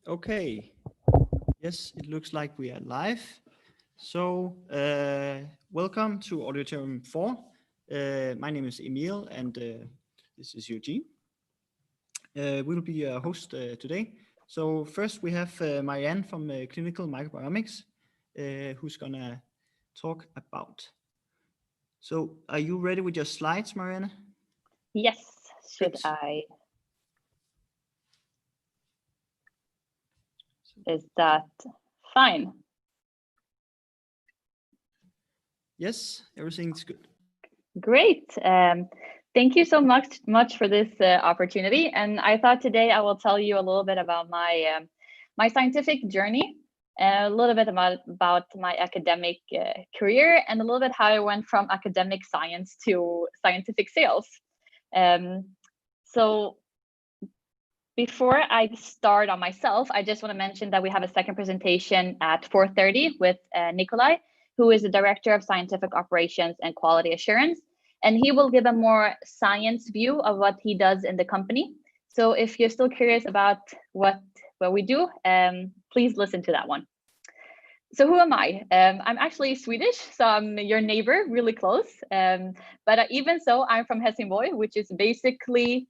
Okay, yes, it looks like we are live. So, welcome to Auditorium 4. My name is Emil and this is Eugene. We'll be a host today. So first we have Marianne from Clinical Microbiomics, who's gonna talk about. So are you ready with your slides, Marianne? Yes, should Great. I? Is that fine? Yes, everything's good. Great. Thank you so much for this opportunity. And I thought today I will tell you a little bit about my scientific journey, a little bit about my academic career, and a little bit how I went from academic science to scientific sales. So before I start on myself, I just want to mention that we have a second presentation at 4:30 with Nikolai, who is the Director of Scientific Operations and Quality Assurance. And he will give a more science view of what he does in the company. So if you're still curious about what we do, please listen to that one. So who am I? I'm actually Swedish, so I'm your neighbor, really close. But even so, I'm from Helsingborg, which is basically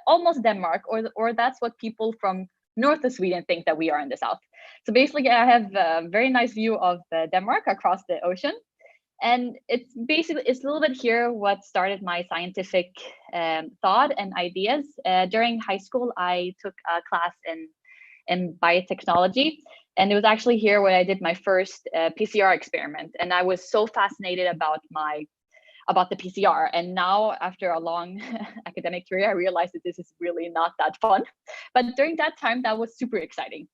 almost Denmark, or that's what people from north of Sweden think that we are in the south. So basically, I have a very nice view of Denmark across the ocean. And it's a little bit here what started my scientific thought and ideas. During high school, I took a class in biotechnology. And it was actually here where I did my first PCR experiment. And I was so fascinated about the PCR. And now, after a long academic career, I realized that this is really not that fun. But during that time, that was super exciting.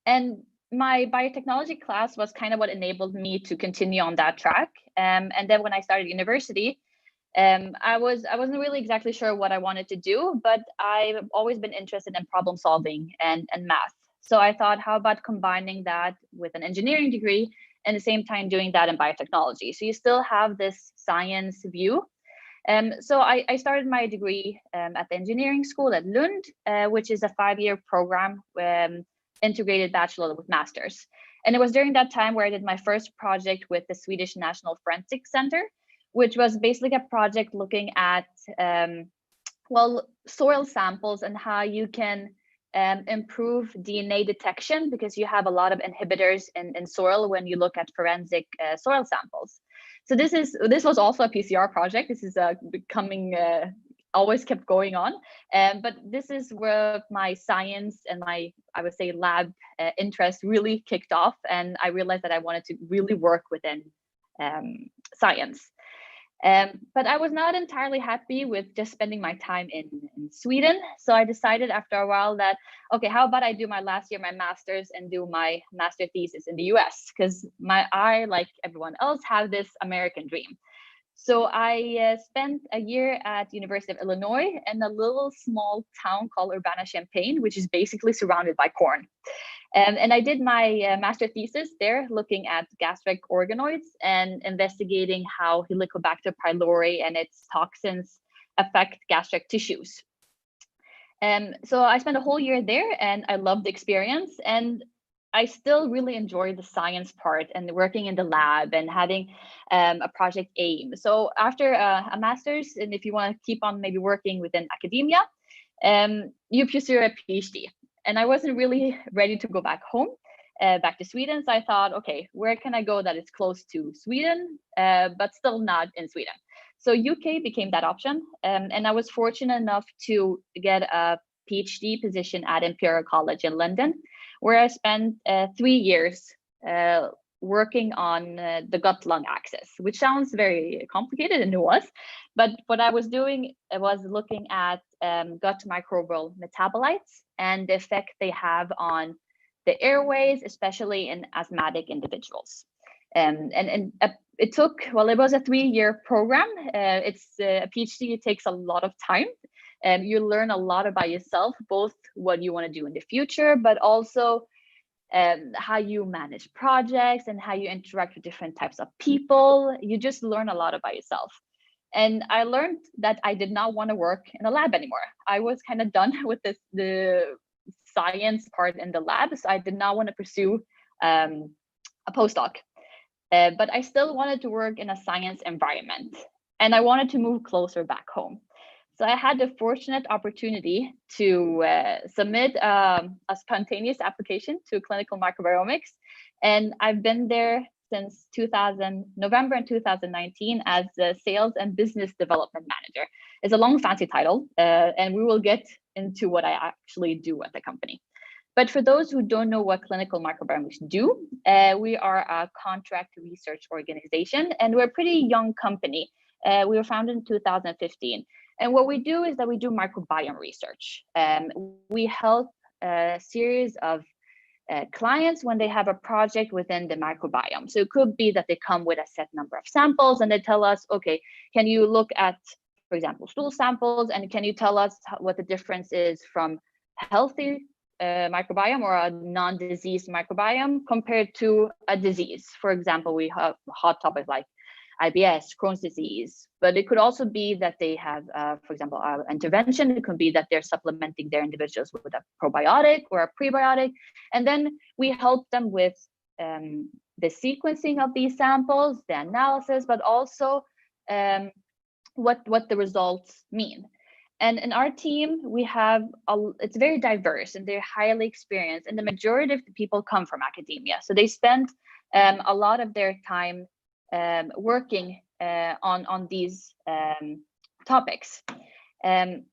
And my biotechnology class was kind of what enabled me to continue on that track. And then when I started university, I wasn't really exactly sure what I wanted to do, but I've always been interested in problem solving and math. So I thought, how about combining that with an engineering degree and at the same time doing that in biotechnology? So you still have this science view. So I started my degree at the engineering school at Lund, which is a 5-year program, integrated bachelor with masters. And it was during that time where I did my first project with the Swedish National Forensic Center, which was basically a project looking at soil samples and how you can improve DNA detection, because you have a lot of inhibitors in soil when you look at forensic soil samples. So this was also a PCR project. This is becoming always kept going on, but this is where my science and my, I would say, lab interest really kicked off, and I realized that I wanted to really work within science. But I was not entirely happy with just spending my time in Sweden. So I decided after a while that, okay, how about I do my last year, my master's, and do my master thesis in the US? Because I, like everyone else, have this American dream. So I spent a year at University of Illinois in a little small town called Urbana-Champaign, which is basically surrounded by corn. And I did my master thesis there, looking at gastric organoids and investigating how Helicobacter pylori and its toxins affect gastric tissues. So I spent a whole year there, and I loved the experience. And I still really enjoy the science part and working in the lab and having a project aim. So after a master's, and if you want to keep on maybe working within academia, you pursue a PhD. And I wasn't really ready to go back home, back to Sweden. So I thought, okay, where can I go that is close to Sweden, but still not in Sweden? So UK became that option. And I was fortunate enough to get a PhD position at Imperial College in London, where I spent 3 years working on the gut-lung axis, which sounds very complicated, and it was. But what I was doing was looking at gut microbial metabolites and the effect they have on the airways, especially in asthmatic individuals. And it took, well, it was a 3-year program. It's a PhD, it takes a lot of time. You learn a lot about yourself, both what you want to do in the future, but also how you manage projects and how you interact with different types of people. You just learn a lot about yourself. And I learned that I did not want to work in a lab anymore. I was kind of done with the science part in the lab, so I did not want to pursue a postdoc. But I still wanted to work in a science environment, and I wanted to move closer back home. So I had the fortunate opportunity to submit a spontaneous application to clinical microbiomics, and I've been there since November in 2019 as the sales and business development manager. It's a long fancy title, and we will get into what I actually do at the company. But for those who don't know what clinical microbiomics do, we are a contract research organization, and we're a pretty young company. We were founded in 2015. And what we do is that we do microbiome research. We help a series of clients when they have a project within the microbiome. So it could be that they come with a set number of samples and they tell us, okay, can you look at, for example, stool samples, and can you tell us what the difference is from healthy microbiome or a non-diseased microbiome compared to a disease? For example, we have hot topics like IBS, Crohn's disease, but it could also be that they have, for example, intervention. It could be that they're supplementing their individuals with a probiotic or a prebiotic. And then we help them with the sequencing of these samples, the analysis, but also what the results mean. And in our team, we have, it's very diverse and they're highly experienced. And the majority of the people come from academia. So they spend a lot of their time working on these topics. And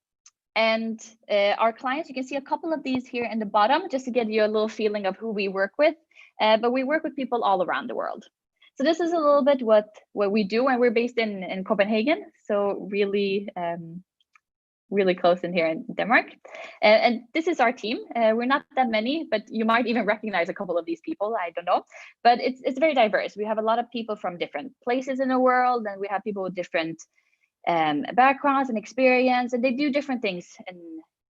our clients, you can see a couple of these here in the bottom, just to give you a little feeling of who we work with. But we work with people all around the world. So this is a little bit what we do, and we're based in Copenhagen. So really, really close in here in Denmark. And this is our team. We're not that many, but you might even recognize a couple of these people, I don't know. But it's very diverse. We have a lot of people from different places in the world, and we have people with different backgrounds and experience, and they do different things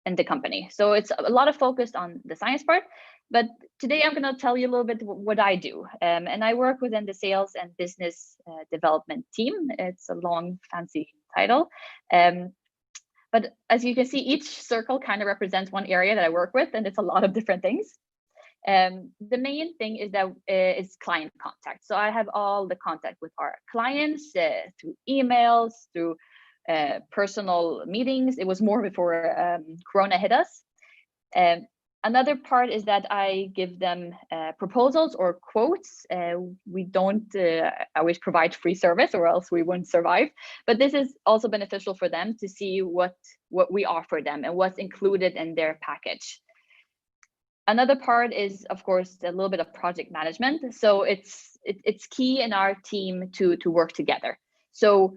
in the company. So it's a lot of focused on the science part. But today I'm going to tell you a little bit what I do. And I work within the sales and business development team. It's a long, fancy title. But as you can see, each circle kind of represents one area that I work with, and it's a lot of different things. The main thing is that is client contact. So I have all the contact with our clients through emails, through personal meetings. It was more before Corona hit us. Another part is that I give them proposals or quotes. We don't always provide free service, or else we wouldn't survive. But this is also beneficial for them to see what we offer them and what's included in their package. Another part is, of course, a little bit of project management. So it's key in our team to work together. So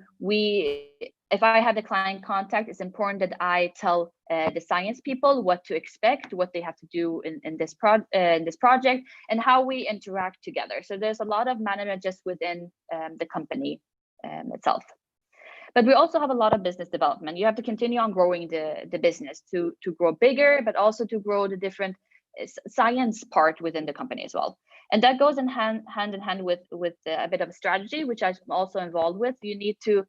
if I have the client contact, it's important that I tell the science people what to expect, what they have to do in this project, and how we interact together. So there's a lot of management just within the company itself. But we also have a lot of business development. You have to continue on growing the business to grow bigger, but also to grow the different science part within the company as well. And that goes hand in hand with a bit of a strategy, which I'm also involved with. You need to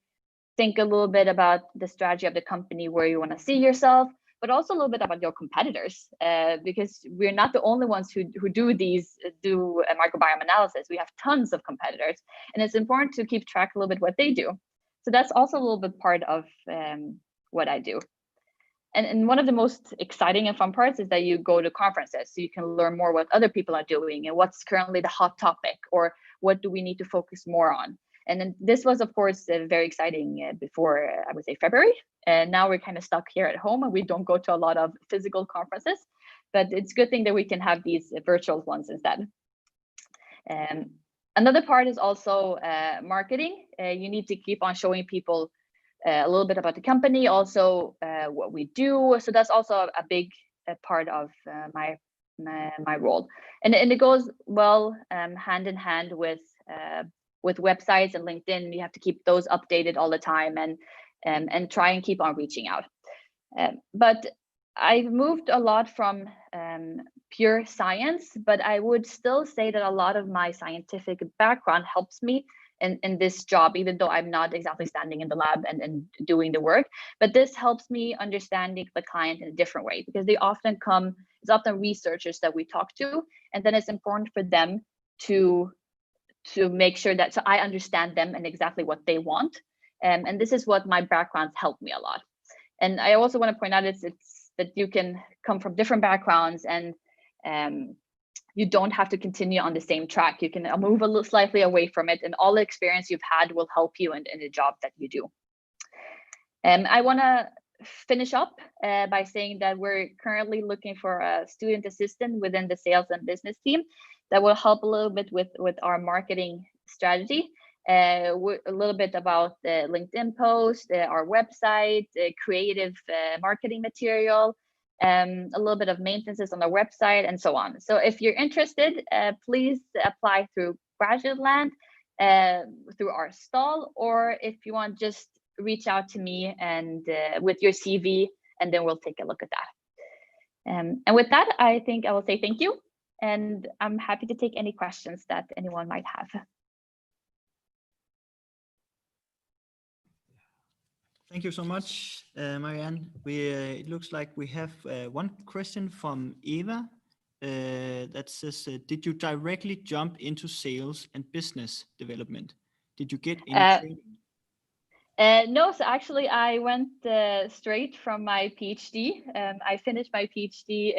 think a little bit about the strategy of the company, where you want to see yourself, but also a little bit about your competitors, because we're not the only ones who do a microbiome analysis. We have tons of competitors, and it's important to keep track a little bit what they do. So that's also a little bit part of what I do. And one of the most exciting and fun parts is that you go to conferences, so you can learn more what other people are doing and what's currently the hot topic, or what do we need to focus more on. And then this was, of course, very exciting before, I would say, February. And now we're kind of stuck here at home, and we don't go to a lot of physical conferences. But it's a good thing that we can have these virtual ones instead. Another part is also marketing. You need to keep on showing people a little bit about the company, also what we do. So that's also a big part of my role. And it goes well hand in hand with websites and LinkedIn. You have to keep those updated all the time, and try and keep on reaching out. But I've moved a lot from pure science, but I would still say that a lot of my scientific background helps me in this job, even though I'm not exactly standing in the lab and doing the work. But this helps me understanding the client in a different way, because it's often researchers that we talk to, and then it's important for them to make sure that, so I understand them and exactly what they want. And this is what my backgrounds helped me a lot. And I also want to point out it's that you can come from different backgrounds, and you don't have to continue on the same track. You can move a little slightly away from it, and all the experience you've had will help you in the job that you do. I want to finish up by saying that we're currently looking for a student assistant within the sales and business team that will help a little bit with our marketing strategy. A little bit about the LinkedIn post, our website, creative marketing material, a little bit of maintenance on the website, and so on. So if you're interested, please apply through Graduateland, through our stall, or if you want, just reach out to me and with your CV, and then we'll take a look at that. And with that, I think I will say thank you, and I'm happy to take any questions that anyone might have. Thank you so much, Marianne. It looks like we have one question from Eva that says, did you directly jump into sales and business development? Did you get any training? No, so actually I went straight from my PhD. I finished my PhD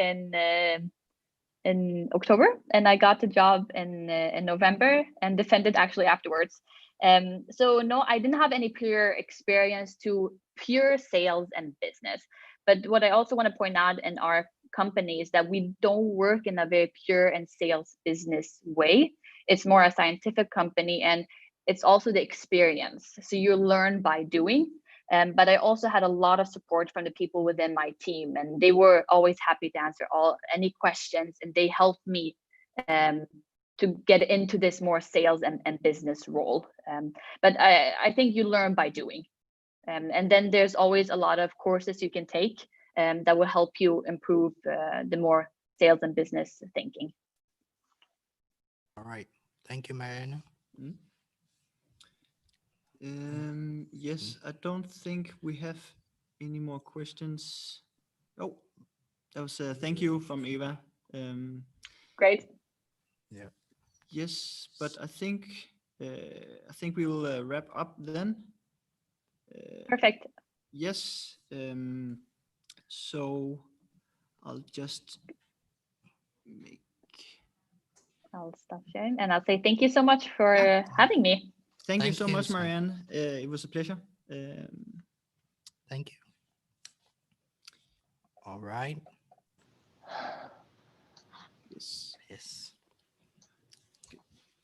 in October, and I got the job in November and defended actually afterwards. So no, I didn't have any prior experience to pure sales and business. But what I also want to point out in our company is that we don't work in a very pure and sales business way. It's more a scientific company, and it's also the experience. So you learn by doing. But I also had a lot of support from the people within my team, and they were always happy to answer any questions, and they helped me to get into this more sales and business role. But I think you learn by doing. And then there's always a lot of courses you can take that will help you improve the more sales and business thinking. All right. Thank you, Marianne. Yes, I don't think we have any more questions. Oh, that was a thank you from Eva. Great. Yeah. Yes, but I think we will wrap up then. Perfect. Yes. So I'll just I'll stop sharing, and I'll say thank you so much for having me. Thank you so much, Marianne. It was a pleasure. Thank you. All right. Yes. Yes.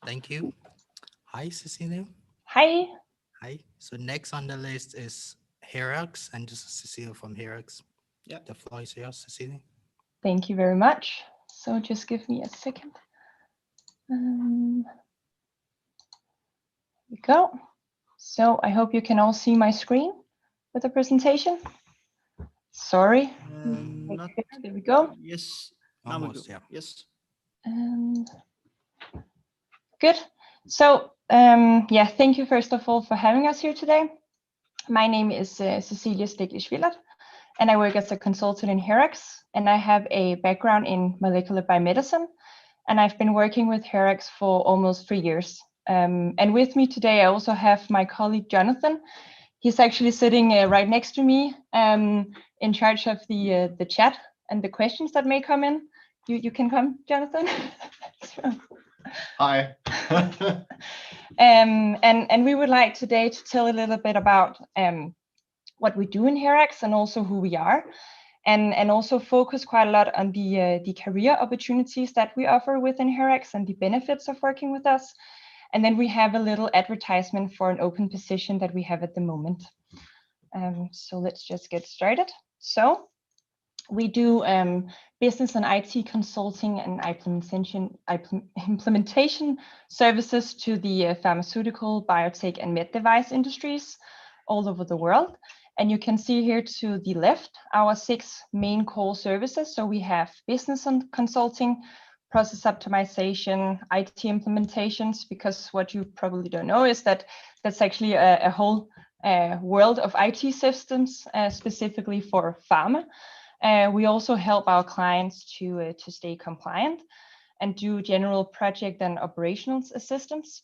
Thank you. Hi, Cecilia. Hi. Hi. So next on the list is Herax, and this is Cecilia from Herax. Yeah. The floor is yours, Cecilia. Thank you very much. So just give me a second. Here we go. So I hope you can all see my screen with the presentation. Sorry. There we go. Yes. Almost, yeah. Yes. Good. So yeah, thank you first of all for having us here today. My name is Cecilia Stiglitz-Willert, and I work as a consultant in Herax, and I have a background in molecular biomedicine, and I've been working with Herax for almost 3 years. And with me today, I also have my colleague Jonathan. He's actually sitting right next to me, in charge of the chat and the questions that may come in. You can come, Jonathan. Hi. And we would like today to tell a little bit about what we do in Herax and also who we are, and also focus quite a lot on the career opportunities that we offer within Herax and the benefits of working with us. And then we have a little advertisement for an open position that we have at the moment. So let's just get started. So we do business and IT consulting and implementation services to the pharmaceutical, biotech, and med device industries all over the world. And you can see here to the left our 6 main core services. So we have business and consulting, process optimization, IT implementations, because what you probably don't know is that that's actually a whole world of IT systems, specifically for pharma. We also help our clients to stay compliant and do general project and operational assistance.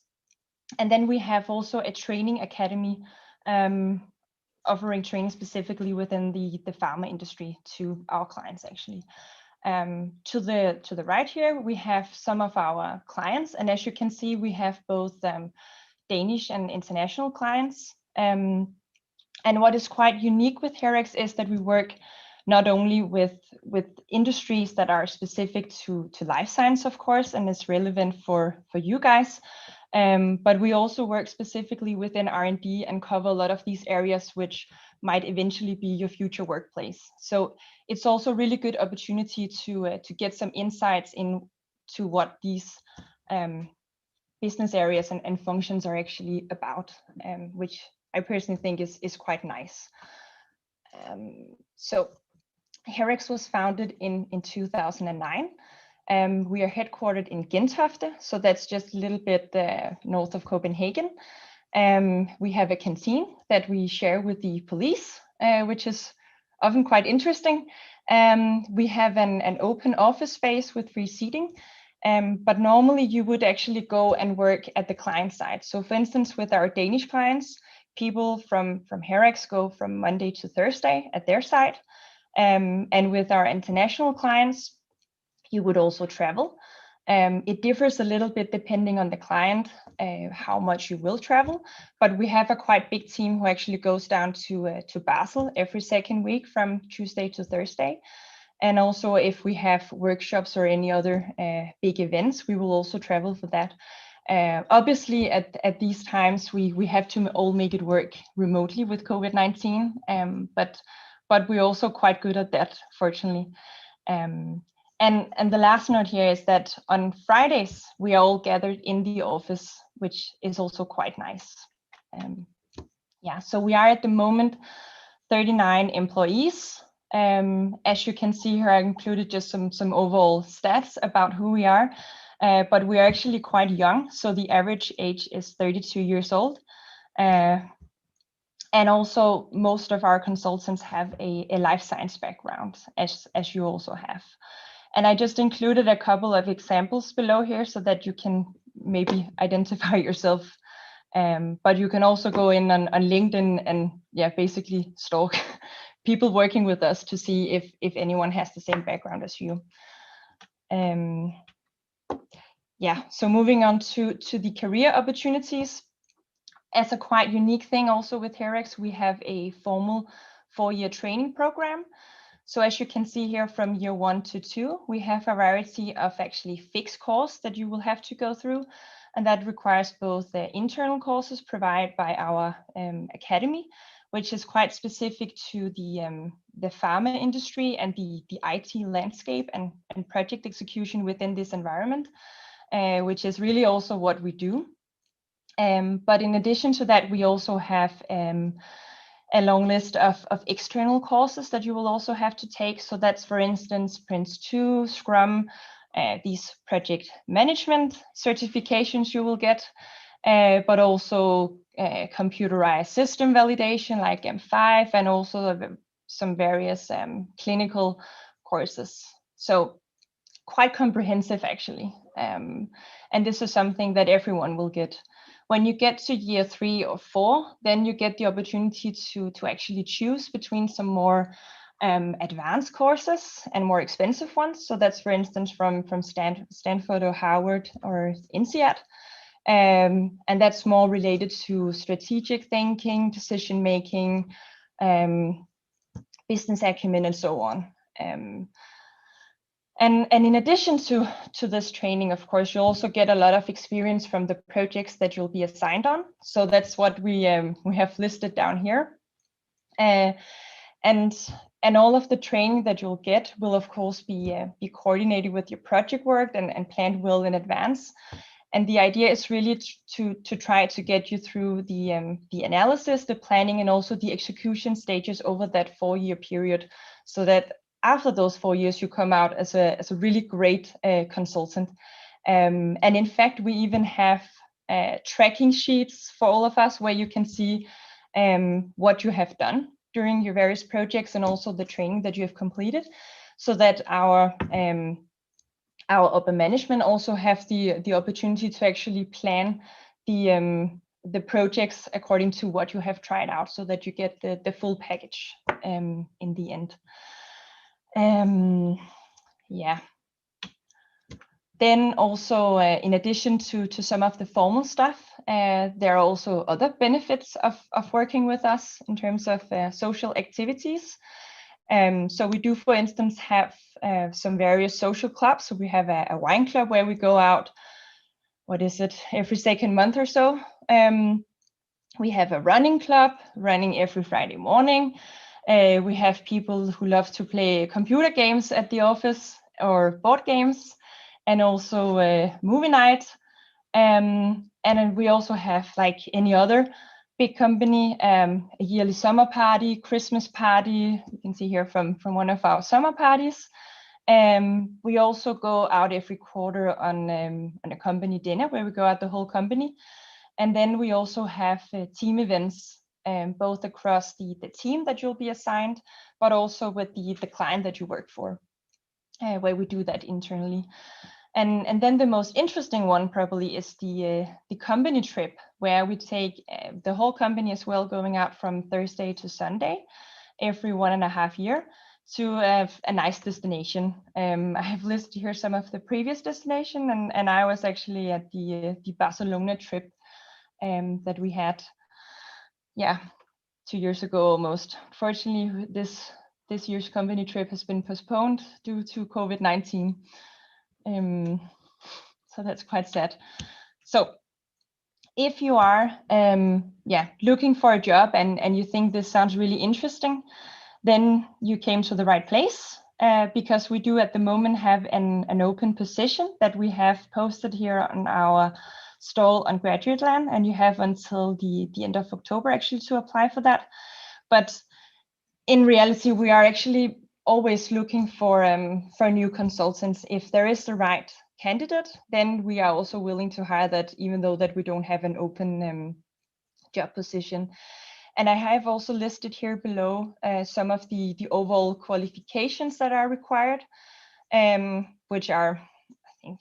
And then we have also a training academy offering training specifically within the pharma industry to our clients actually. To the right here, we have some of our clients, and as you can see, we have both Danish and international clients. And what is quite unique with HEREX is that we work not only with industries that are specific to life science, of course, and is relevant for you guys, but we also work specifically within R&D and cover a lot of these areas which might eventually be your future workplace. So it's also a really good opportunity to get some insights into what these business areas and functions are actually about, which I personally think is quite nice. So HEREX was founded in 2009. We are headquartered in Gentofte, so that's just a little bit north of Copenhagen. We have a canteen that we share with the police, which is often quite interesting. We have an open office space with free seating, but normally you would actually go and work at the client side. So for instance, with our Danish clients, people from HEREX go from Monday to Thursday at their site. And with our international clients, you would also travel. It differs a little bit depending on the client, how much you will travel, but we have a quite big team who actually goes down to Basel every second week from Tuesday to Thursday. And also if we have workshops or any other big events, we will also travel for that. Obviously at these times, we have to all make it work remotely with COVID-19, but we're also quite good at that, fortunately. And the last note here is that on Fridays, we are all gathered in the office, which is also quite nice. Yeah, so we are at the moment 39 employees. As you can see here, I included just some overall stats about who we are, but we are actually quite young. So the average age is 32 years old. And also most of our consultants have a life science background, as you also have. And I just included a couple of examples below here so that you can maybe identify yourself. But you can also go in on LinkedIn and basically stalk people working with us to see if anyone has the same background as you. So moving on to the career opportunities. As a quite unique thing also with HEREX, we have a formal 4-year training program. So as you can see here from year 1 to 2, we have a variety of actually fixed courses that you will have to go through. And that requires both the internal courses provided by our academy, which is quite specific to the pharma industry and the IT landscape and project execution within this environment, which is really also what we do. But in addition to that, we also have a long list of external courses that you will also have to take. So that's, for instance, Prince2, Scrum, these project management certifications you will get, but also computerized system validation like M5, and also some various clinical courses. So quite comprehensive actually. And this is something that everyone will get. When you get to year 3 or 4, then you get the opportunity to actually choose between some more advanced courses and more expensive ones. So that's, for instance, from Stanford or Harvard or INSEAD. And that's more related to strategic thinking, decision making, business acumen, and so on. And in addition to this training, of course, you'll also get a lot of experience from the projects that you'll be assigned on. So that's what we have listed down here. And all of the training that you'll get will, of course, be coordinated with your project work and planned well in advance. And the idea is really to try to get you through the analysis, the planning, and also the execution stages over that 4-year period, so that after those 4 years, you come out as a really great consultant. And in fact, we even have tracking sheets for all of us where you can see what you have done during your various projects and also the training that you have completed, so that our upper management also have the opportunity to actually plan the projects according to what you have tried out, so that you get the full package in the end. Yeah. Then also, in addition to some of the formal stuff, there are also other benefits of working with us in terms of social activities. So we do, for instance, have some various social clubs. So we have a wine club where we go out, what is it, every second month or so. We have a running club, running every Friday morning. We have people who love to play computer games at the office or board games, and also movie night. And then we also have, like any other big company, a yearly summer party, Christmas party. You can see here from one of our summer parties. We also go out every quarter on a company dinner where we go out the whole company. And then we also have team events, both across the team that you'll be assigned, but also with the client that you work for, where we do that internally. And then the most interesting one probably is the company trip, where we take the whole company as well, going out from Thursday to Sunday every 1.5 years to a nice destination. I have listed here some of the previous destination, and I was actually at the Barcelona trip that we had, 2 years ago almost. Fortunately, this year's company trip has been postponed due to COVID-19. So that's quite sad. So if you are looking for a job and you think this sounds really interesting, then you came to the right place, because we do at the moment have an open position that we have posted here on our stall on Graduate Land, and you have until the end of October actually to apply for that. But in reality, we are actually always looking for new consultants. If there is the right candidate, then we are also willing to hire that, even though that we don't have an open job position. And I have also listed here below some of the overall qualifications that are required, which are, I think,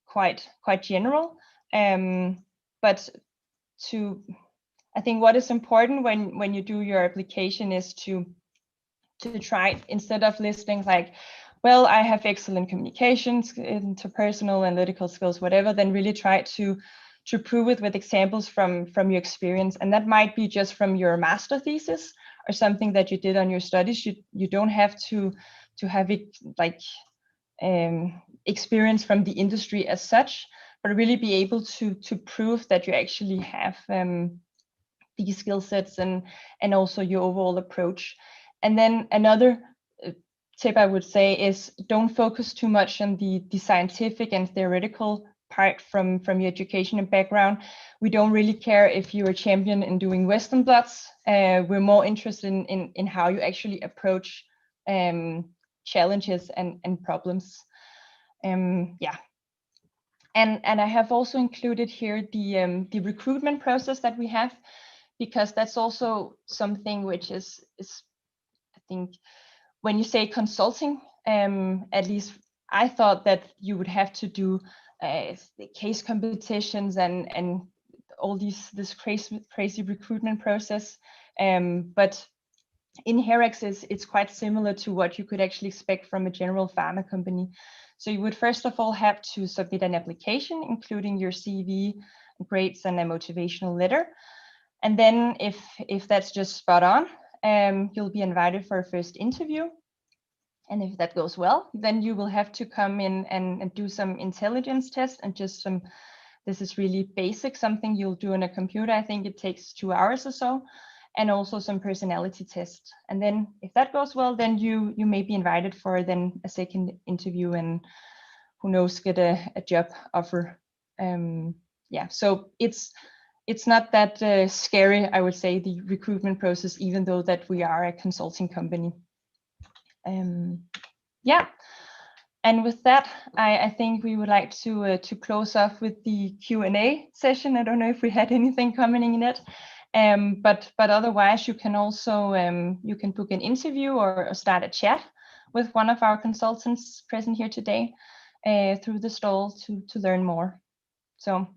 quite general. But I think what is important when you do your application is to try, instead of listing like, well, I have excellent communications, interpersonal, analytical skills, whatever, then really try to prove it with examples from your experience. And that might be just from your master thesis or something that you did on your studies. You don't have to have it like experience from the industry as such, but really be able to prove that you actually have these skill sets and also your overall approach. And then another tip I would say is, don't focus too much on the scientific and theoretical part from your education and background. We don't really care if you're a champion in doing Western blots. We're more interested in how you actually approach challenges and problems. And I have also included here the recruitment process that we have, because that's also something which is I think, when you say consulting, at least I thought that you would have to do the case competitions and all this crazy recruitment process. But in HEREX, it's quite similar to what you could actually expect from a general pharma company. So you would first of all have to submit an application, including your CV, grades, and a motivational letter. And then if that's just spot on, you'll be invited for a first interview. And if that goes well, then you will have to come in and do some intelligence tests and just this is really basic, something you'll do on a computer. I think it takes 2 hours or so, and also some personality tests. And then if that goes well, then you may be invited for then a second interview, and who knows, get a job offer. So it's not that scary, I would say, the recruitment process, even though that we are a consulting company. Yeah. And with that, I think we would like to close off with the Q&A session. I don't know if we had anything coming in it, but otherwise you can also you can book an interview or start a chat with one of our consultants present here today through the stall to learn more. So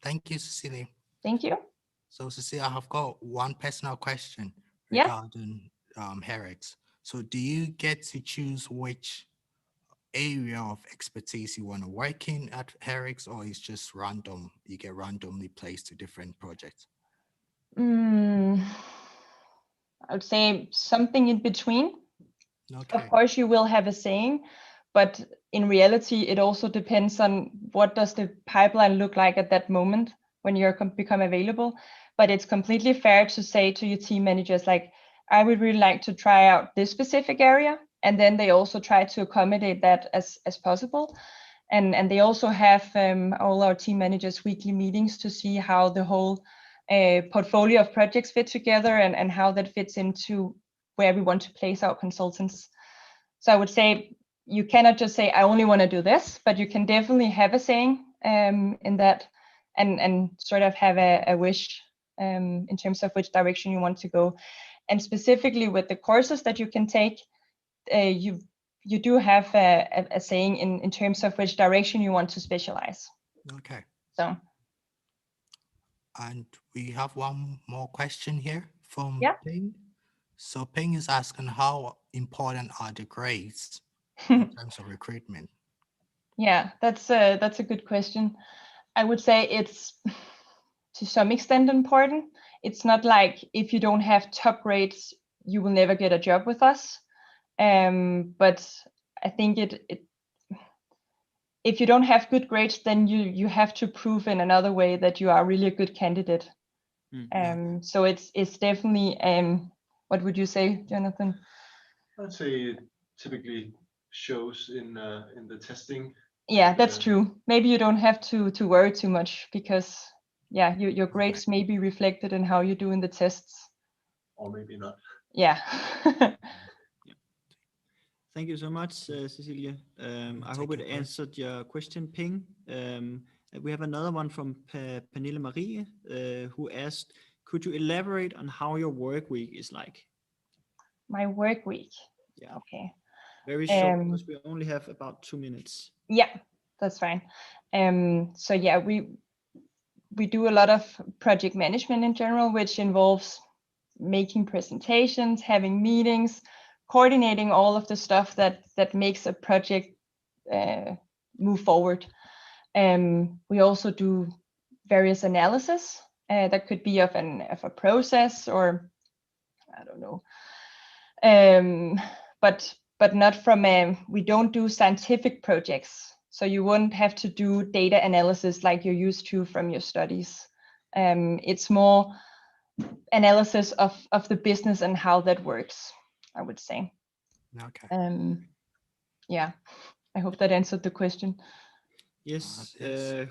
Thank you, Cecilia. thank you. So Cecilia, I have got one personal question Yeah. regarding HEREX. So do you get to choose which area of expertise you want to work in at HEREX, or it's just random? You get randomly placed to different projects? I would say something in between. Okay. Of course, you will have a saying, but in reality, it also depends on what does the pipeline look like at that moment when you're become available. But it's completely fair to say to your team managers, like, I would really like to try out this specific area. And then they also try to accommodate that as possible. And they also have all our team managers weekly meetings to see how the whole portfolio of projects fit together and how that fits into where we want to place our consultants. So I would say you cannot just say, I only want to do this, but you can definitely have a saying in that and sort of have a wish in terms of which direction you want to go. And specifically with the courses that you can take, you do have a saying in terms of which direction you want to specialize. Okay. So. And we have one more question here from Yeah. Ping. So Ping is asking, how important are the grades in terms of recruitment? Yeah, that's a good question. I would say it's to some extent important. It's not like if you don't have top grades, you will never get a job with us. But I think if you don't have good grades, then you have to prove in another way that you are really a good candidate. So it's definitely what would you say, Jonathan? I'd say it typically shows in the testing. Yeah, that's true. Maybe you don't have to worry too much because yeah, your grades may be reflected in how you do in the tests. Or maybe not. Yeah. Thank you so much, Cecilia. I hope it answered your question, Ping. We have another one from Pernille Marie, who asked, could you elaborate on how your work week is like? My work week. Yeah. Okay. Very short, because we only have about 2 minutes. Yeah, that's fine. So yeah, we do a lot of project management in general, which involves making presentations, having meetings, coordinating all of the stuff that makes a project move forward. We also do various analysis that could be of a process or I don't know. But not from we don't do scientific projects. So you wouldn't have to do data analysis like you're used to from your studies. It's more analysis of the business and how that works, I would say. Okay. Yeah, I hope that answered the question. Yes,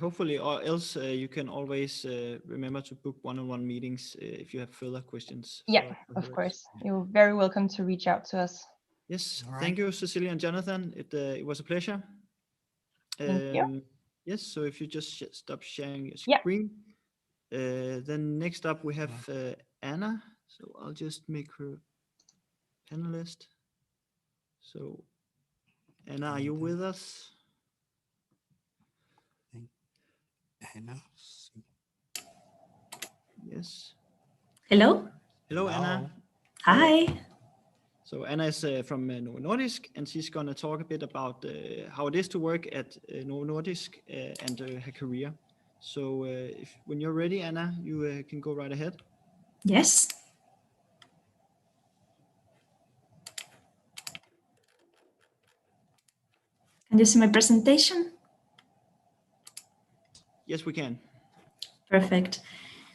hopefully, or else you can always remember to book one-on-one meetings if you have further questions. Yeah, of course. You're very welcome to reach out to us. Yes, All right. Thank you, Cecilia and Jonathan. It was a pleasure. Thank you. Yes, so if you just stop sharing your Yeah. screen. Then next up we have Anna. So I'll just make her panelist. So Anna, are you with us? Anna. Yes. Hello. Hello, Anna. Hi. So Anna is from Novo Nordisk, and she's going to talk a bit about how it is to work at Novo Nordisk and her career. So when you're ready, Anna, you can go right ahead. Yes. Can you see my presentation? Yes, we can. Perfect.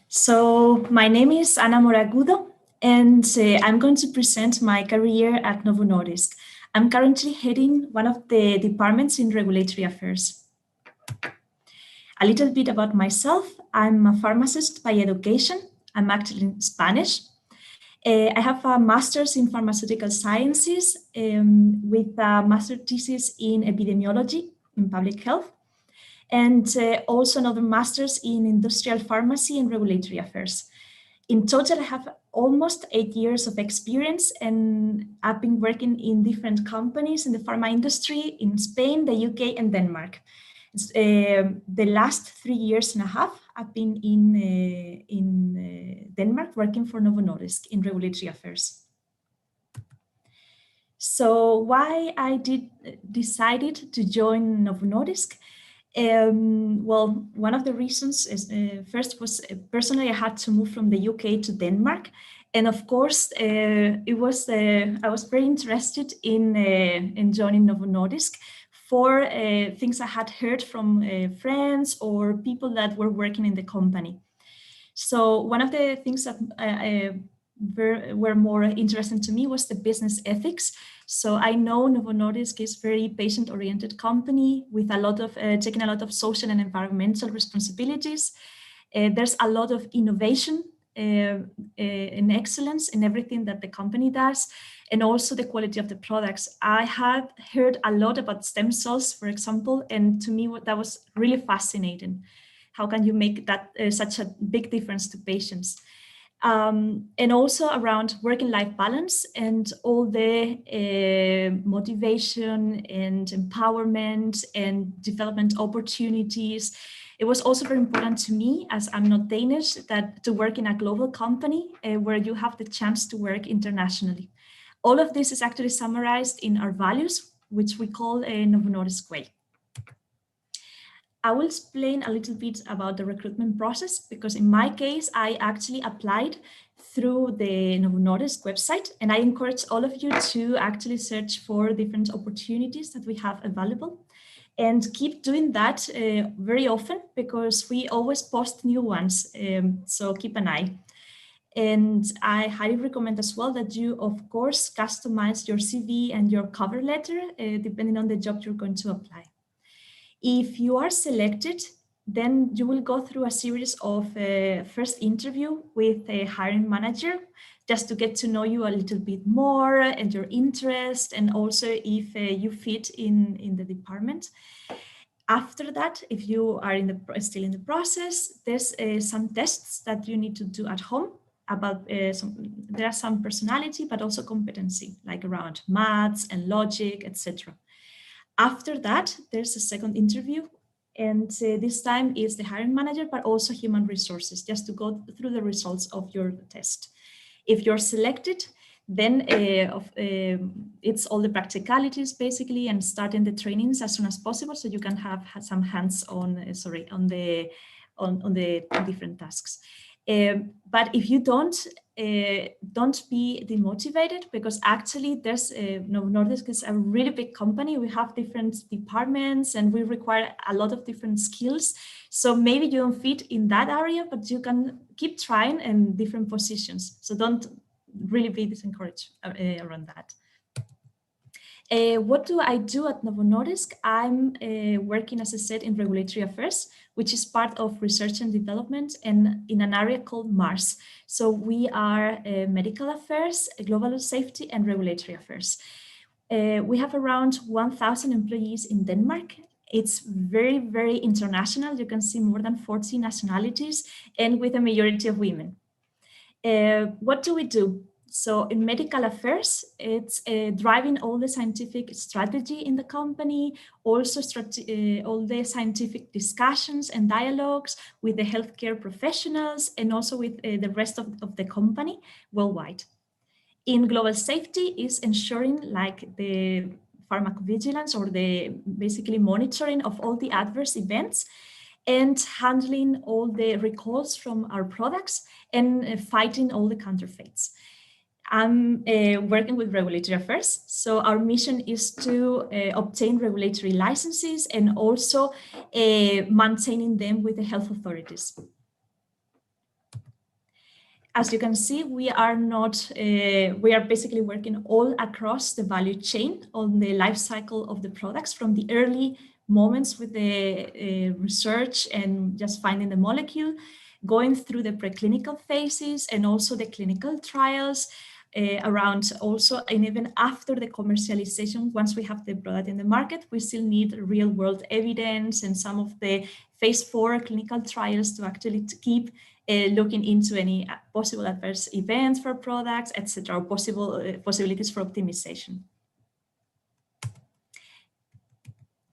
So my name is Ana Moragudo, and I'm going to present my career at Novo Nordisk. I'm currently heading one of the departments in regulatory affairs. A little bit about myself. I'm a pharmacist by education. I'm actually Spanish. I have a master's in pharmaceutical sciences with a master thesis in epidemiology in public health, and also another master's in industrial pharmacy and regulatory affairs. In total, I have almost 8 years of experience, and I've been working in different companies in the pharma industry in Spain, the UK, and Denmark. The last 3.5 years, I've been in Denmark working for Novo Nordisk in regulatory affairs. So why I decided to join Novo Nordisk? Well, one of the reasons is first was personally I had to move from the UK to Denmark, and of course I was very interested in joining Novo Nordisk for things I had heard from friends or people that were working in the company. So one of the things that were more interesting to me was the business ethics. So I know Novo Nordisk is a very patient-oriented company with a lot of taking a lot of social and environmental responsibilities. There's a lot of innovation and excellence in everything that the company does, and also the quality of the products. I had heard a lot about stem cells, for example, and to me that was really fascinating. How can you make that such a big difference to patients? And also around work-and-life balance and all the motivation and empowerment and development opportunities. It was also very important to me, as I'm not Danish, that to work in a global company where you have the chance to work internationally. All of this is actually summarized in our values, which we call a Novo Nordisk Way. I will explain a little bit about the recruitment process, because in my case, I actually applied through the Novo Nordisk website, and I encourage all of you to actually search for different opportunities that we have available, and keep doing that very often, because we always post new ones, so keep an eye. And I highly recommend as well that you, of course, customize your CV and your cover letter depending on the job you're going to apply. If you are selected, then you will go through a series of first interview with a hiring manager, just to get to know you a little bit more and your interest, and also if you fit in the department. After that, if you are still in the process, there's some tests that you need to do at home about there are some personality, but also competency, like around maths and logic, etc. After that, there's a second interview, and this time is the hiring manager, but also human resources, just to go through the results of your test. If you're selected, then it's all the practicalities basically, and starting the trainings as soon as possible, so you can have some hands-on, on the different tasks. But if you don't be demotivated, because actually there's Novo Nordisk is a really big company. We have different departments and we require a lot of different skills. So maybe you don't fit in that area, but you can keep trying in different positions. So don't really be discouraged around that. What do I do at Novo Nordisk? I'm working, as I said, in regulatory affairs, which is part of research and development, and in an area called MARS. So we are medical affairs, global safety, and regulatory affairs. We have around 1,000 employees in Denmark. It's very, very international. You can see more than 40 nationalities, and with a majority of women. What do we do? So in medical affairs, it's driving all the scientific strategy in the company, also all the scientific discussions and dialogues with the healthcare professionals, and also with the rest of the company worldwide. In global safety is ensuring like the pharmacovigilance, or the basically monitoring of all the adverse events, and handling all the recalls from our products, and fighting all the counterfeits. I'm working with regulatory affairs. So our mission is to obtain regulatory licenses, and also maintaining them with the health authorities. As you can see, we are basically working all across the value chain on the life cycle of the products, from the early moments with the research and just finding the molecule, going through the preclinical phases and also the clinical trials around also, and even after the commercialization, once we have the product in the market, we still need real world evidence and some of the phase 4 clinical trials to actually keep looking into any possible adverse events for products, etc., or possibilities for optimization.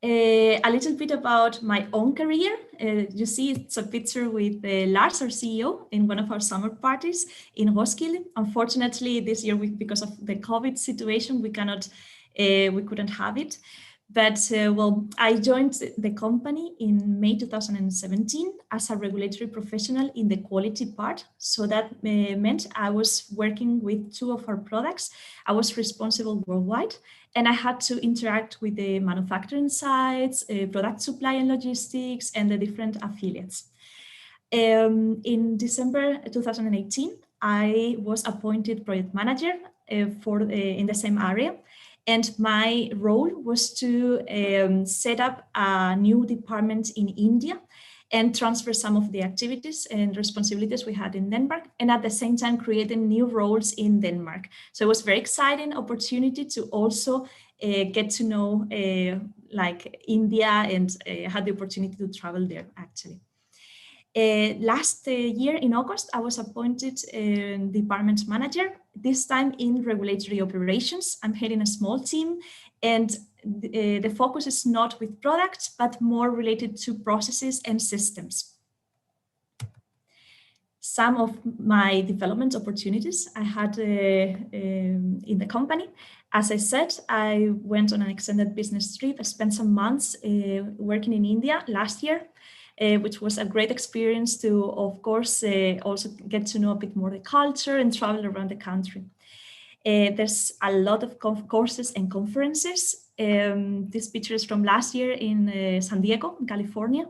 A little bit about my own career. You see it's a picture with Lars, our CEO, in one of our summer parties in Roskilde. Unfortunately, this year, because of the COVID situation, we couldn't have it. But well, I joined the company in May 2017 as a regulatory professional in the quality part. So that meant I was working with 2 of our products. I was responsible worldwide, and I had to interact with the manufacturing sites, product supply and logistics, and the different affiliates. In December 2018, I was appointed project manager in the same area. And my role was to set up a new department in India and transfer some of the activities and responsibilities we had in Denmark, and at the same time creating new roles in Denmark. So it was a very exciting opportunity to also get to know like India, and had the opportunity to travel there actually. Last year in August, I was appointed department manager, this time in regulatory operations. I'm heading a small team, and the focus is not with products, but more related to processes and systems. Some of my development opportunities I had in the company. As I said, I went on an extended business trip. I spent some months working in India last year, which was a great experience to, of course, also get to know a bit more the culture and travel around the country. There's a lot of courses and conferences. This picture is from last year in San Diego, California.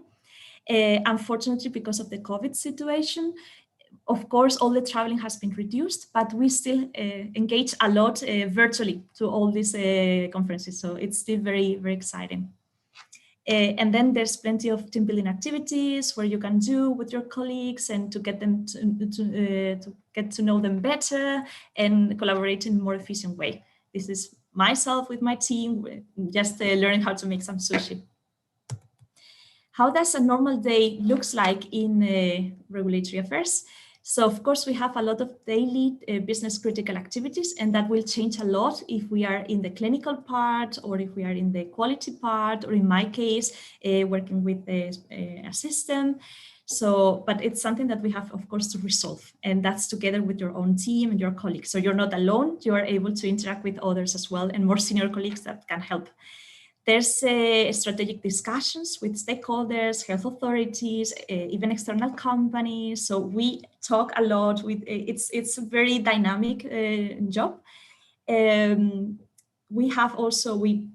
Unfortunately, because of the COVID situation, of course, all the traveling has been reduced, but we still engage a lot virtually to all these conferences. So it's still very, very exciting. And then there's plenty of team building activities where you can do with your colleagues and to get them to get to know them better and collaborate in a more efficient way. This is myself with my team, just learning how to make some sushi. How does a normal day looks like in regulatory affairs? So of course, we have a lot of daily business critical activities, and that will change a lot if we are in the clinical part or if we are in the quality part, or in my case, working with a system. So, but it's something that we have, of course, to resolve, and that's together with your own team and your colleagues. So you're not alone, you are able to interact with others as well, and more senior colleagues that can help. There's strategic discussions with stakeholders, health authorities, even external companies. So we talk a lot with, it's a very dynamic job. We have also, we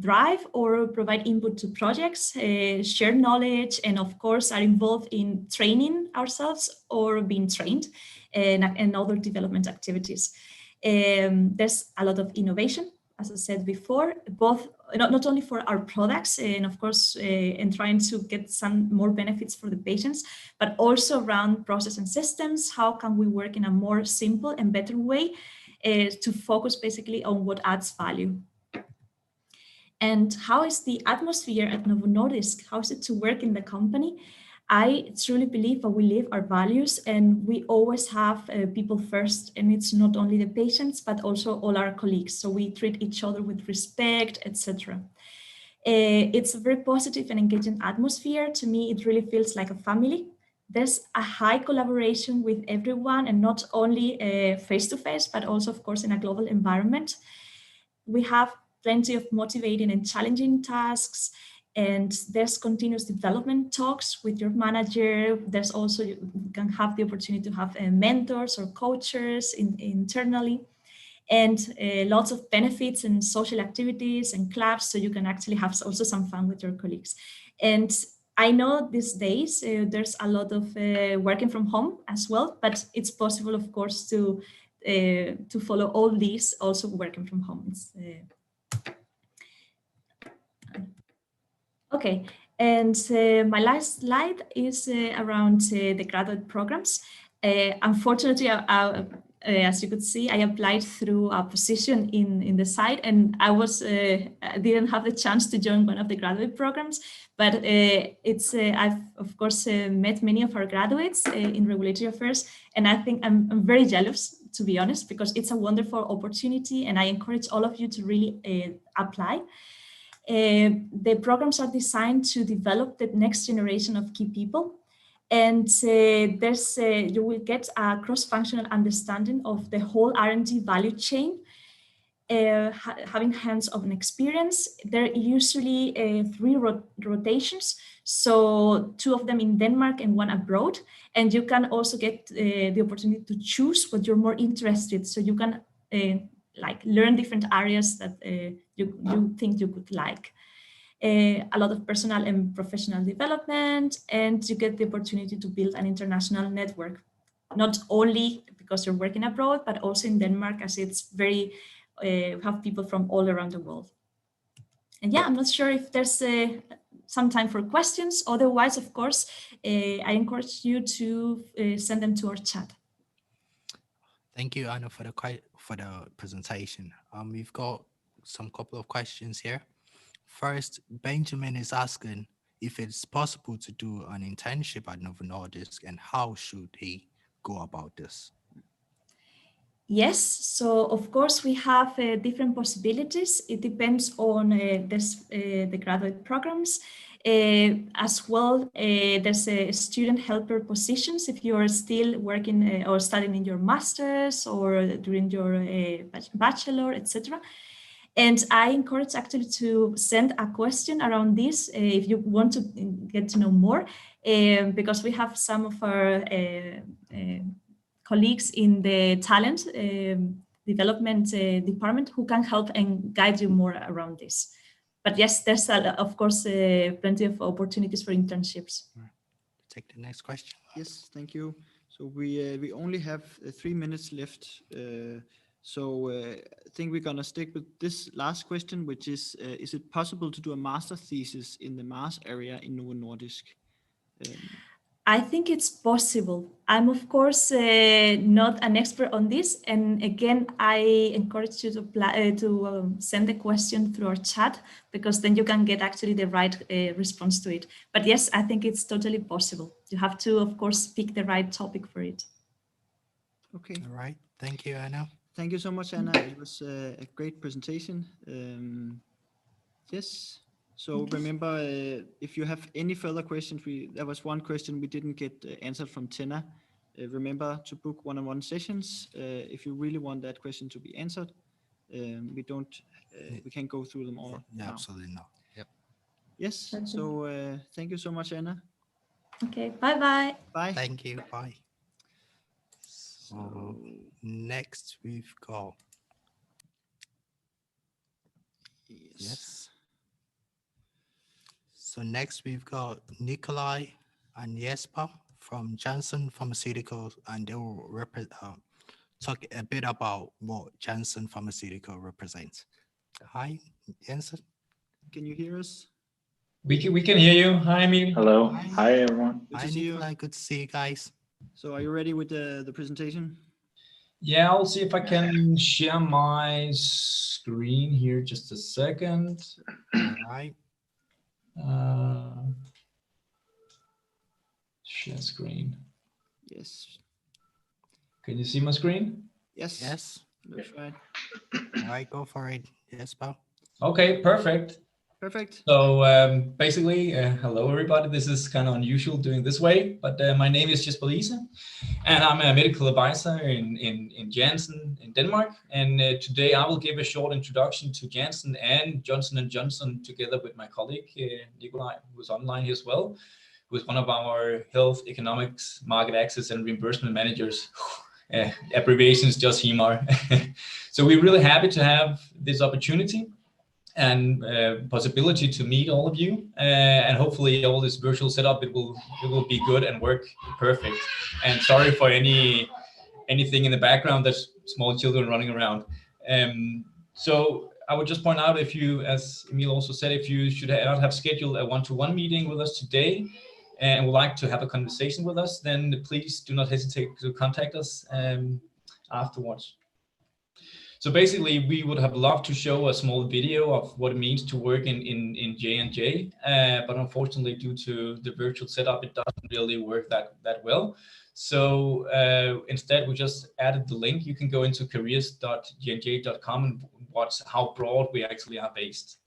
drive or provide input to projects, share knowledge, and of course are involved in training ourselves or being trained, and other development activities. There's a lot of innovation, as I said before, both not only for our products and of course in trying to get some more benefits for the patients, but also around process and systems. How can we work in a more simple and better way to focus basically on what adds value? And how is the atmosphere at Novo Nordisk? How is it to work in the company? I truly believe that we live our values, and we always have people first, and it's not only the patients, but also all our colleagues. So we treat each other with respect, etc. It's a very positive and engaging atmosphere. To me, it really feels like a family. There's a high collaboration with everyone, and not only face-to-face, but also, of course, in a global environment. We have plenty of motivating and challenging tasks, and there's continuous development talks with your manager. There's also, you can have the opportunity to have mentors or coaches internally, and lots of benefits and social activities and clubs, so you can actually have also some fun with your colleagues. And I know these days there's a lot of working from home as well, but it's possible, of course, to follow all these also working from home. Okay, And my last slide is around the graduate programs. Unfortunately, as you could see, I applied through a position in the site, and I didn't have the chance to join one of the graduate programs. But I've of course met many of our graduates in regulatory affairs, and I think I'm very jealous, to be honest, because it's a wonderful opportunity, and I encourage all of you to really apply. The programs are designed to develop the next generation of key people. And you will get a cross-functional understanding of the whole R&D value chain, having hands-on experience. There are usually 3 rotations, so 2 of them in Denmark and 1 abroad. And you can also get the opportunity to choose what you're more interested, so you can like learn different areas that you think you could like. A lot of personal and professional development, and you get the opportunity to build an international network, not only because you're working abroad, but also in Denmark, as it's very, have people from all around the world. And yeah, I'm not sure if there's some time for questions. Otherwise, of course, I encourage you to send them to our chat. Thank you, Anna, for the presentation. We've got some couple of questions here. First, Benjamin is asking if it's possible to do an internship at Novo Nordisk, and how should he go about this? Yes, so of course we have different possibilities. It depends on the graduate programs. As well, there's student helper positions if you are still working or studying in your master's or during your bachelor, etc. And I encourage actually to send a question around this if you want to get to know more, because we have some of our colleagues in the talent development department who can help and guide you more around this. But yes, there's of course plenty of opportunities for internships. Take the next question. Yes, thank you. So we only have 3 minutes left. So I think we're gonna stick with this last question, which is it possible to do a master thesis in the Mars area in Novo Nordisk? I think it's possible. I'm of course not an expert on this, and again, I encourage you to send the question through our chat, because then you can get actually the right response to it. But yes, I think it's totally possible. You have to, of course, pick the right topic for it. Okay. All right. Thank you, Anna. Thank you so much, Anna. It was a great presentation. Yes. So remember, if you have any further questions, there was one question we didn't get answered from Tina. Remember to book one-on-one sessions if you really want that question to be answered. We can't go through them all. Yeah, now. absolutely not. Yep. Yes. So thank you so much, Anna. Okay. Bye-bye. Bye. Thank you. Bye. So next we've got. Yes. So next we've got Nikolai and Jesper from Janssen Pharmaceuticals, and they will talk a bit about what Janssen Pharmaceutical represents. Hi, Janssen. Can you hear us? We can hear you. Hi, Emil. Hello. Hi, everyone. Good Hi, to see you. Nikolai. Good to see you guys. So are you ready with the presentation? Yeah, I'll see if I can share my screen here. Just a second. All right. Share screen. Yes. Can you see my screen? Yes. Yes. That's right. All right, go for it, Jesper. Okay, perfect. Perfect. So basically, hello everybody. This is kind of unusual doing this way, but my name is Jesper Lise, and I'm a medical advisor in Janssen in Denmark. And today I will give a short introduction to Janssen and Johnson & Johnson together with my colleague Nikolai, who's online here as well, who is one of our health economics, market access and reimbursement managers. Abbreviations just HEMAR. So we're really happy to have this opportunity and possibility to meet all of you, and hopefully all this virtual setup it will be good and work perfect. And sorry for anything in the background. There's small children running around. So I would just point out, if you, as Emil also said, if you should not have scheduled a one-to-one meeting with us today and would like to have a conversation with us, then please do not hesitate to contact us afterwards. So basically, we would have loved to show a small video of what it means to work in J&J, but unfortunately, due to the virtual setup, it doesn't really work that well. So instead, we just added the link. You can go into careers.jnj.com and watch how broad we actually are based.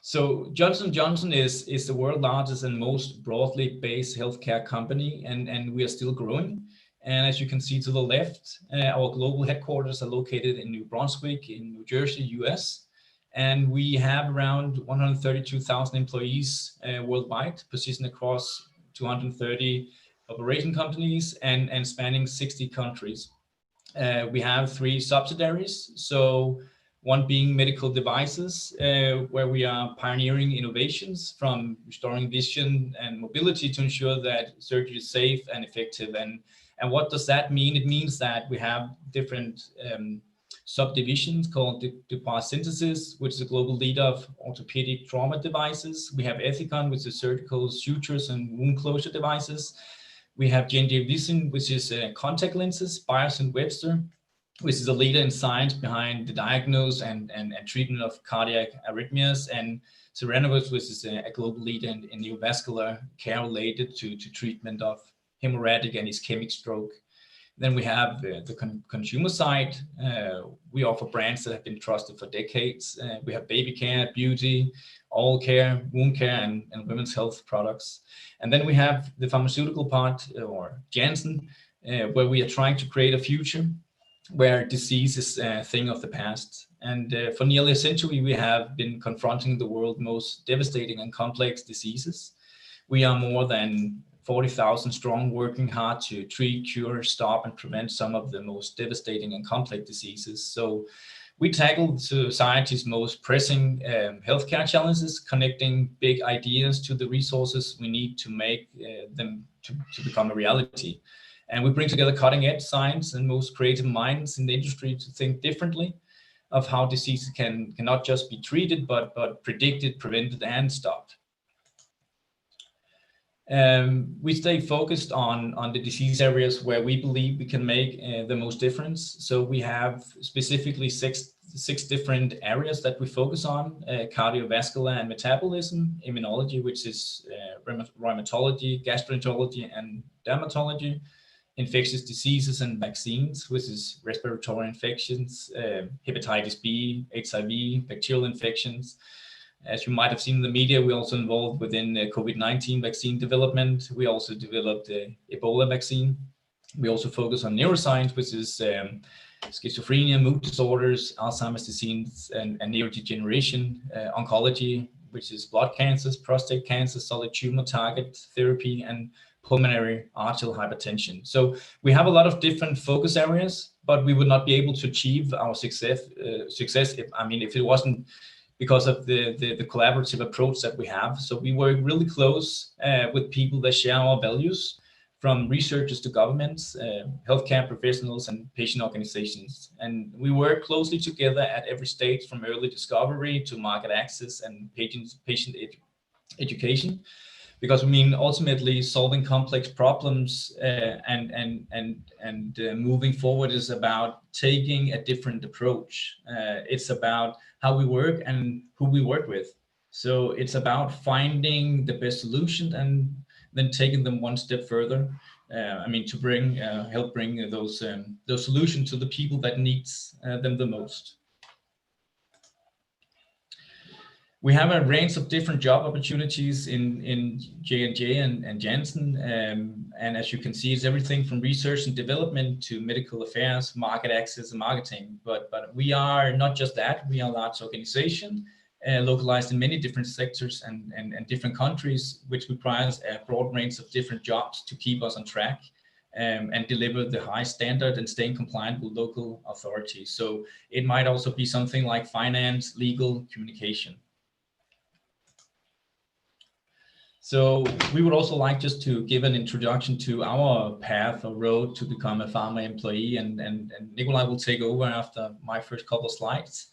So Johnson & Johnson is the world's largest and most broadly based healthcare company, and we are still growing. And as you can see to the left, our global headquarters are located in New Brunswick in New Jersey, US. And we have around 132,000 employees worldwide, positioned across 230 operation companies and spanning 60 countries. We have 3 subsidiaries. So one being medical devices, where we are pioneering innovations from restoring vision and mobility to ensure that surgery is safe and effective. And what does that mean? It means that we have different subdivisions called DuPont Synthesis, which is a global leader of orthopedic trauma devices. We have Ethicon, which is surgical sutures and wound closure devices. We have J&J Vision, which is contact lenses, Byers and Webster, which is a leader in science behind the diagnosis and treatment of cardiac arrhythmias, and Serenovus, which is a global leader in neovascular care related to treatment of hemorrhagic and ischemic stroke. Then we have the consumer side. We offer brands that have been trusted for decades. We have baby care, beauty, oral care, wound care, and women's health products. And then we have the pharmaceutical part, or Janssen, where we are trying to create a future where disease is a thing of the past. And for nearly a century, we have been confronting the world's most devastating and complex diseases. We are more than 40,000 strong, working hard to treat, cure, stop, and prevent some of the most devastating and complex diseases. So we tackle society's most pressing healthcare challenges, connecting big ideas to the resources we need to make them to become a reality. And we bring together cutting-edge science and most creative minds in the industry to think differently of how diseases can not just be treated, but predicted, prevented, and stopped. We stay focused on the disease areas where we believe we can make the most difference. So we have specifically six different areas that we focus on: cardiovascular and metabolism, immunology, which is rheumatology, gastroenterology, and dermatology; infectious diseases and vaccines, which is respiratory infections, hepatitis B, HIV, bacterial infections. As you might have seen in the media, we're also involved within COVID-19 vaccine development. We also developed the Ebola vaccine. We also focus on neuroscience, which is schizophrenia, mood disorders, Alzheimer's disease, and neurodegeneration, oncology, which is blood cancers, prostate cancer, solid tumor target therapy, and pulmonary arterial hypertension. So we have a lot of different focus areas, but we would not be able to achieve our success if it wasn't because of the collaborative approach that we have. So we work really close with people that share our values, from researchers to governments, healthcare professionals, and patient organizations. And we work closely together at every stage, from early discovery to market access and patient education. Because ultimately solving complex problems and moving forward is about taking a different approach. It's about how we work and who we work with. So it's about finding the best solution and then taking them one step further. To help bring those solutions to the people that needs them the most. We have a range of different job opportunities in J&J and Janssen. And as you can see, it's everything from research and development to medical affairs, market access, and marketing. But we are not just that. We are a large organization, localized in many different sectors and different countries, which requires a broad range of different jobs to keep us on track and deliver the high standard and staying compliant with local authorities. So it might also be something like finance, legal, communication. So we would also like just to give an introduction to our path or road to become a pharma employee, and Nikolai will take over after my first couple of slides.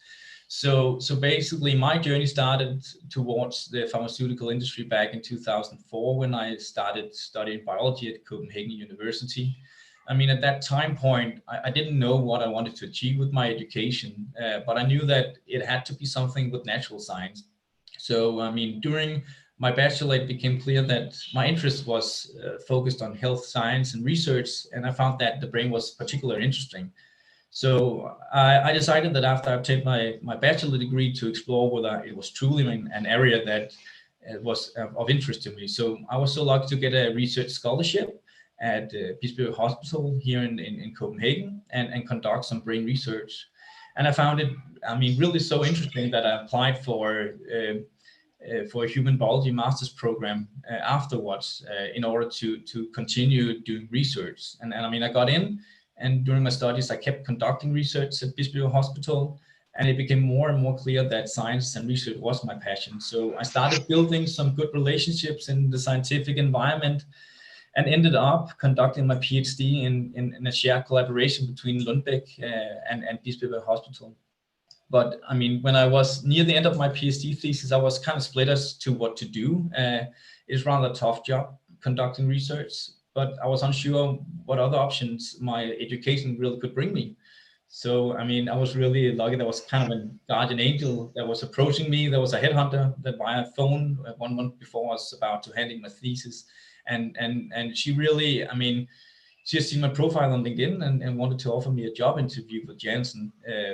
So basically my journey started towards the pharmaceutical industry back in 2004 when I started studying biology at Copenhagen University. I mean, at that time point, I didn't know what I wanted to achieve with my education, but I knew that it had to be something with natural science. So, I mean, during my bachelor, it became clear that my interest was focused on health science and research, and I found that the brain was particularly interesting. So I decided that after I obtained my bachelor degree to explore whether it was truly an area that was of interest to me. So I was so lucky to get a research scholarship at Bispebjerg Hospital here in Copenhagen and conduct some brain research. And I found it, I mean, really so interesting that I applied for a human biology master's program afterwards in order to continue doing research. And I mean, I got in, and during my studies, I kept conducting research at Bispebjerg Hospital, and it became more and more clear that science and research was my passion. So I started building some good relationships in the scientific environment and ended up conducting my PhD in a shared collaboration between Lundbeck and Bispebjerg Hospital. But I mean, when I was near the end of my PhD thesis, I was kind of split as to what to do. It's rather a tough job conducting research, but I was unsure what other options my education really could bring me. So, I mean, I was really lucky. There was kind of a guardian angel that was approaching me. There was a headhunter that via phone 1 month before I was about to hand in my thesis. And she really, I mean, she has seen my profile on LinkedIn and wanted to offer me a job interview with Janssen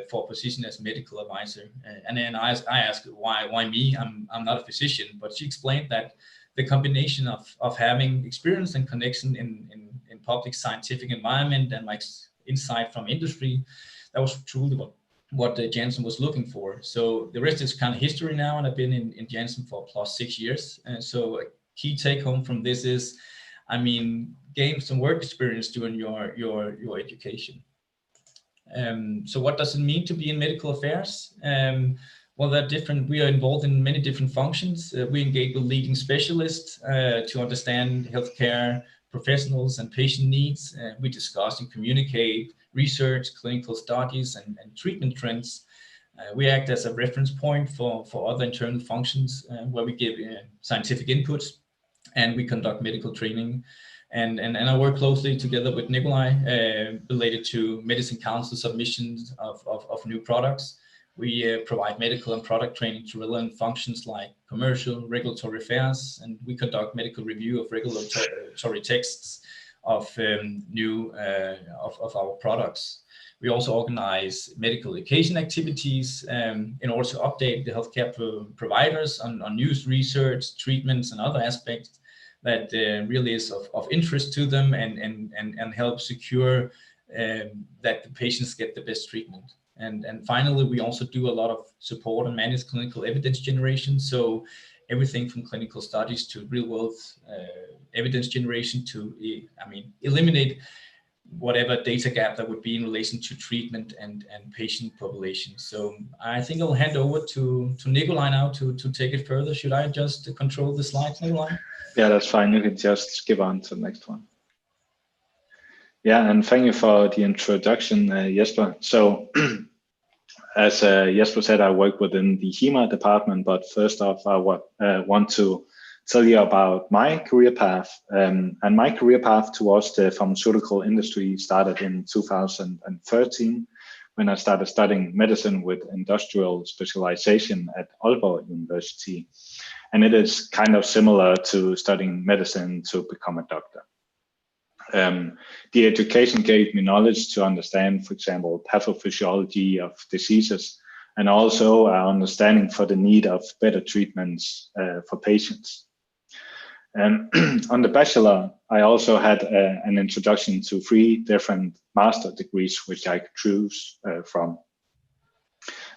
for a position as medical advisor. And then I asked why me? I'm not a physician, but she explained that the combination of having experience and connection in public scientific environment and my insight from industry, that was truly what Janssen was looking for. So the rest is kind of history now, and I've been in Janssen for plus 6 years. And so a key take home from this is, I mean, gain some work experience during your education. So what does it mean to be in medical affairs? Well, they're different. We are involved in many different functions. We engage with leading specialists to understand healthcare professionals and patient needs. We discuss and communicate research, clinical studies, and treatment trends. We act as a reference point for other internal functions where we give scientific inputs, and we conduct medical training. And I work closely together with Nikolai related to medicine council submissions of new products. We provide medical and product training to relevant functions like commercial, regulatory affairs, and we conduct medical review of regulatory texts of of our products. We also organize medical education activities in order to update the healthcare providers on news, research, treatments, and other aspects that really is of interest to them and help secure that the patients get the best treatment. And finally, we also do a lot of support and manage clinical evidence generation. So everything from clinical studies to real world evidence generation to, I mean, eliminate whatever data gap that would be in relation to treatment and patient population. So I think I'll hand over to Nikolai now to take it further. Should I just control the slides, Nikolai? Yeah, that's fine. You can just skip on to the next one. Yeah, and thank you for the introduction, Jesper. So as Jesper said, I work within the HEMA department, but first off, I want to tell you about my career path. And my career path towards the pharmaceutical industry started in 2013 when I started studying medicine with industrial specialization at Aalborg University. And it is kind of similar to studying medicine to become a doctor. The education gave me knowledge to understand, for example, pathophysiology of diseases, and also understanding for the need of better treatments for patients. And on the bachelor, I also had an introduction to 3 different master degrees, which I could choose from.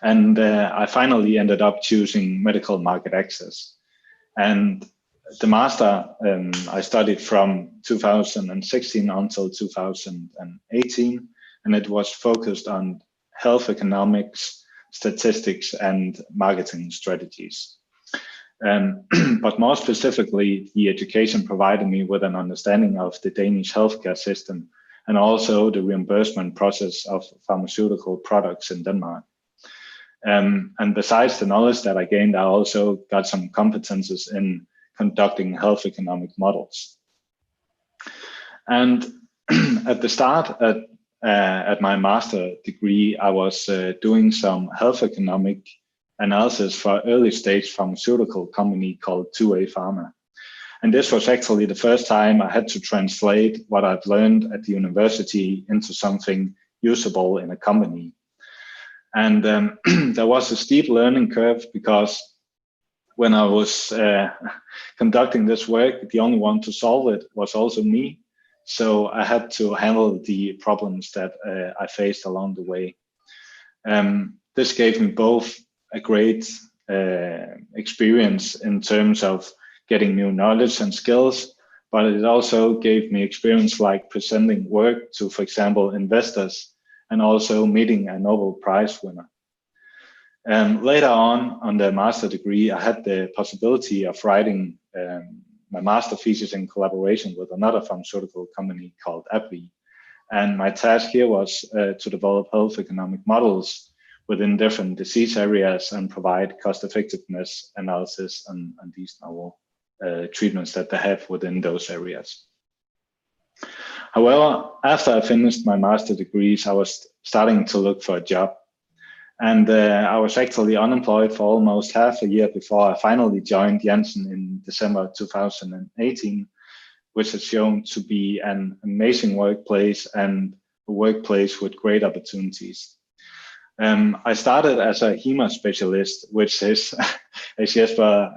And I finally ended up choosing medical market access. And the master I studied from 2016 until 2018, and it was focused on health economics, statistics, and marketing strategies. But more specifically, the education provided me with an understanding of the Danish healthcare system and also the reimbursement process of pharmaceutical products in Denmark. And besides the knowledge that I gained, I also got some competences in conducting health economic models. And at the start, at my master degree, I was doing some health economic analysis for an early stage pharmaceutical company called 2A Pharma. And this was actually the first time I had to translate what I've learned at the university into something usable in a company. And there was a steep learning curve because when I was conducting this work, the only one to solve it was also me. So I had to handle the problems that I faced along the way. This gave me both a great experience in terms of getting new knowledge and skills, but it also gave me experience like presenting work to, for example, investors and also meeting a Nobel Prize winner. Later on the master degree, I had the possibility of writing my master thesis in collaboration with another pharmaceutical company called AbbVie. And my task here was to develop health economic models within different disease areas and provide cost effectiveness analysis on these novel treatments that they have within those areas. However, after I finished my master degrees, I was starting to look for a job. And I was actually unemployed for almost half a year before I finally joined Janssen in December 2018, which has shown to be an amazing workplace and a workplace with great opportunities. I started as a HEMA specialist, which is, as Jesper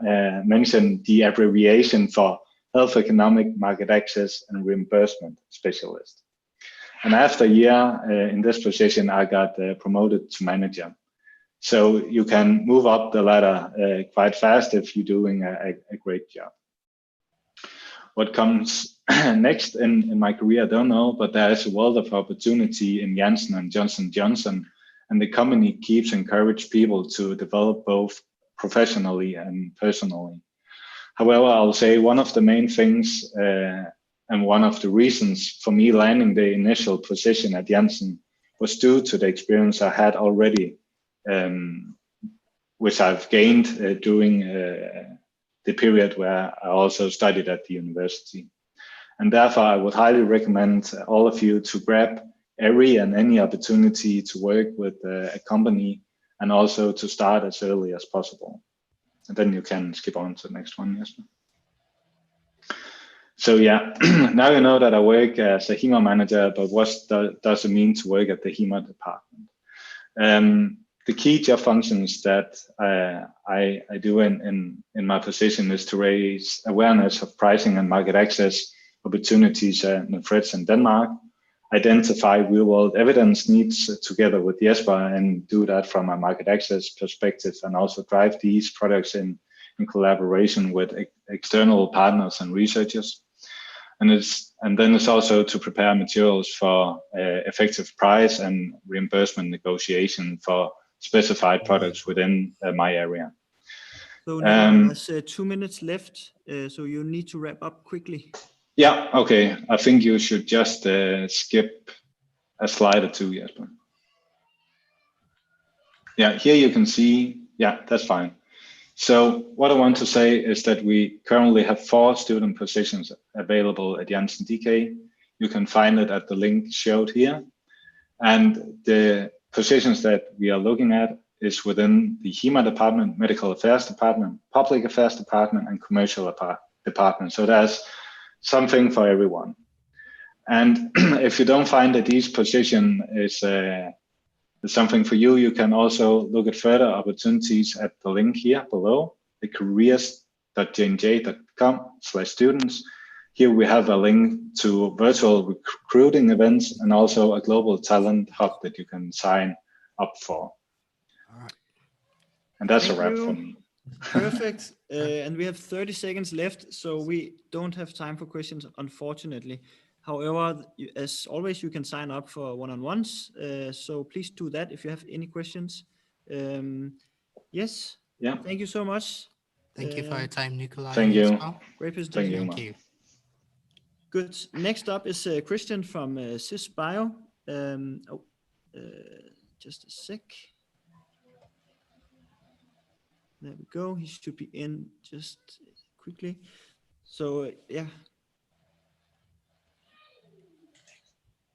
mentioned, the abbreviation for Health Economic Market Access and Reimbursement Specialist. And after a year in this position, I got promoted to manager. So you can move up the ladder quite fast if you're doing a great job. What comes next in my career, I don't know, but there is a world of opportunity in Janssen and Johnson & Johnson, and the company keeps encouraging people to develop both professionally and personally. However, I'll say one of the main things and one of the reasons for me landing the initial position at Janssen was due to the experience I had already, which I've gained during the period where I also studied at the university. And therefore, I would highly recommend all of you to grab every and any opportunity to work with a company and also to start as early as possible. And then you can skip on to the next one, Jesper. So yeah, now you know that I work as a HEMA manager, but what does it mean to work at the HEMA department? The key job functions that I do in my position is to raise awareness of pricing and market access opportunities and threats in Denmark, identify real-world evidence needs together with Jesper and do that from a market access perspective, and also drive these products in collaboration with external partners and researchers. And then it's also to prepare materials for effective price and reimbursement negotiation for specified products within my area. So now there's 2 minutes left, so you need to wrap up quickly. Yeah, okay. I think you should just skip a slide or two, Jesper. Yeah, here you can see, yeah, that's fine. So what I want to say is that we currently have 4 student positions available at Janssen DK. You can find it at the link showed here. And the positions that we are looking at is within the HEMA department, medical affairs department, public affairs department, and commercial department. So there's something for everyone. And if you don't find that these position is something for you, you can also look at further opportunities at the link here below, the careers.jnj.com/students. Here we have a link to virtual recruiting events and also a global talent hub that you can sign up for. All right. And that's Thank a wrap you. for me. Perfect. And we have 30 seconds left, so we don't have time for questions, unfortunately. However, as always, you can sign up for one-on-ones. So please do that if you have any questions. Yes. Yeah. Thank you so much. Thank you for your time, Nikolai. Thank you. Great Thank presentation. you. Thank Mark. you. Good. Next up is Christian from SysBio. Just a sec. There we go. He should be in just quickly. So yeah.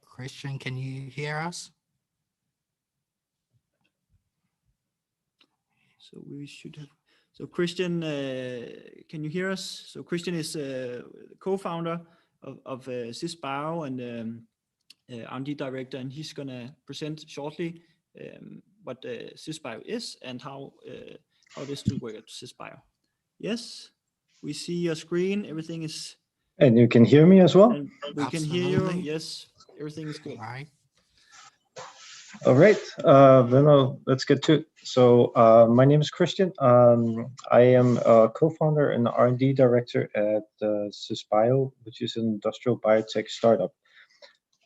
Christian, can you hear us? So we should have. So Christian, can you hear us? So Christian is co-founder of SysBio and R&D director, and he's gonna present shortly what SysBio is and how it is to work at SysBio. Yes, we see your screen. Everything is. And you can hear me as well? And we can hear you. Absolutely. Yes, everything is good. All right. All right, let's get to it. So my name is Christian. I am a co-founder and R&D director at SysBio, which is an industrial biotech startup.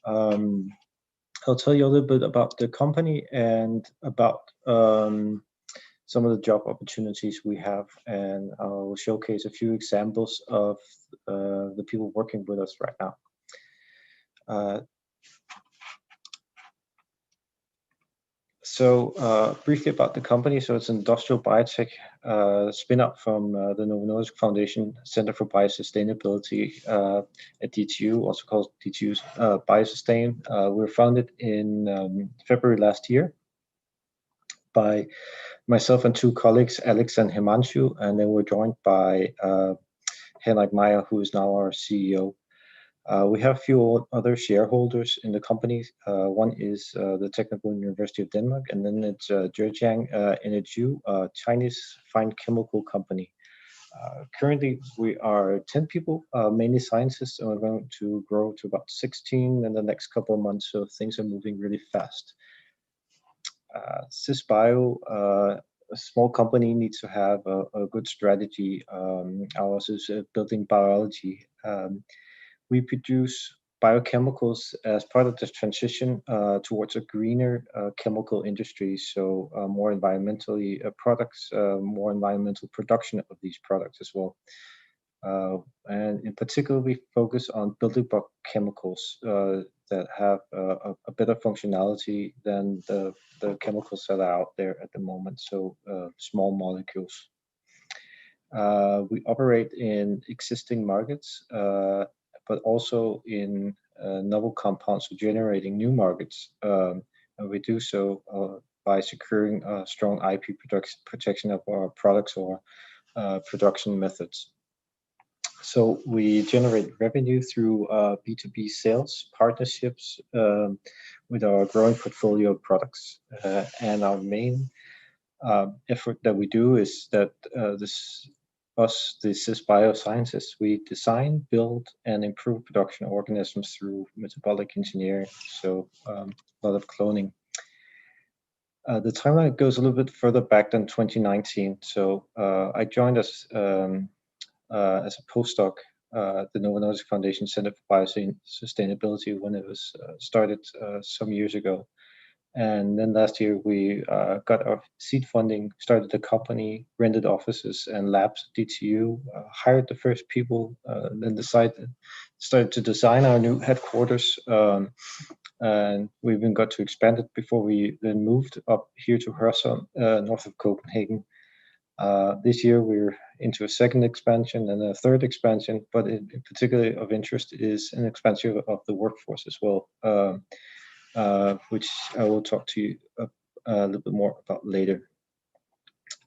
I'll tell you a little bit about the company and about some of the job opportunities we have, and I'll showcase a few examples of the people working with us right now. So briefly about the company. So it's an industrial biotech spin-out from the Novo Nordisk Foundation Center for Biosustainability at DTU, also called DTU Biosustain. We were founded in February last year by myself and two colleagues, Alex and Himanshu, and then we're joined by Henrik Meyer, who is now our CEO. We have a few other shareholders in the company. One is the Technical University of Denmark, and then it's Zhejiang NHU, a Chinese fine chemical company. Currently, we are 10 people, mainly scientists, and we're going to grow to about 16 in the next couple of months, so things are moving really fast. SysBio, a small company, needs to have a good strategy. Ours is building biology. We produce biochemicals as part of this transition towards a greener chemical industry, so more environmentally products, more environmental production of these products as well. And in particular, we focus on building block chemicals that have a better functionality than the chemicals that are out there at the moment, so small molecules. We operate in existing markets, but also in novel compounds, so generating new markets. And we do so by securing strong IP protection of our products or production methods. So we generate revenue through B2B sales partnerships with our growing portfolio of products. And our main effort that we do is that the SysBio scientists, we design, build, and improve production organisms through metabolic engineering, so a lot of cloning. The timeline goes a little bit further back than 2019. So I joined as a postdoc at the Novo Nordisk Foundation Center for Biosustainability when it was started some years ago. And then last year we got our seed funding, started the company, rented offices and labs at DTU, hired the first people, then started to design our new headquarters. And we even got to expand it before we then moved up here to Hørsholm, north of Copenhagen. This year we're into a second expansion and a third expansion, but in particular of interest is an expansion of the workforce as well, which I will talk to you a little bit more about later.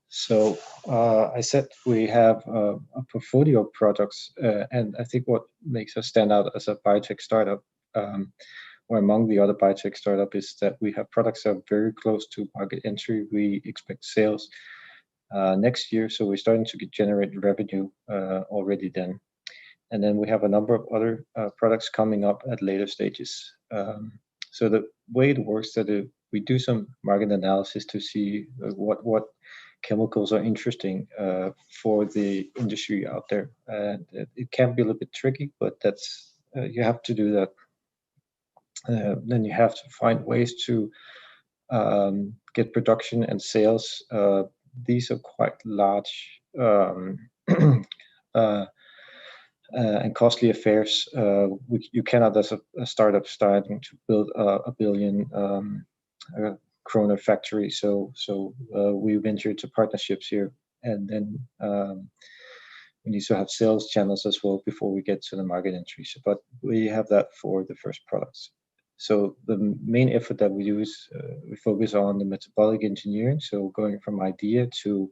So I said we have a portfolio of products, and I think what makes us stand out as a biotech startup, or among the other biotech startup, is that we have products that are very close to market entry. We expect sales next year, so we're starting to generate revenue already then. And then we have a number of other products coming up at later stages. So the way it works that we do some market analysis to see what chemicals are interesting for the industry out there. And it can be a little bit tricky, but that's you have to do that. Then you have to find ways to get production and sales. These are quite large and costly affairs. You cannot, as a startup, starting to build a billion kroner factory. So we venture into partnerships here, and then we need to have sales channels as well before we get to the market entry. So, but we have that for the first products. So the main effort that we use, we focus on the metabolic engineering. So going from idea to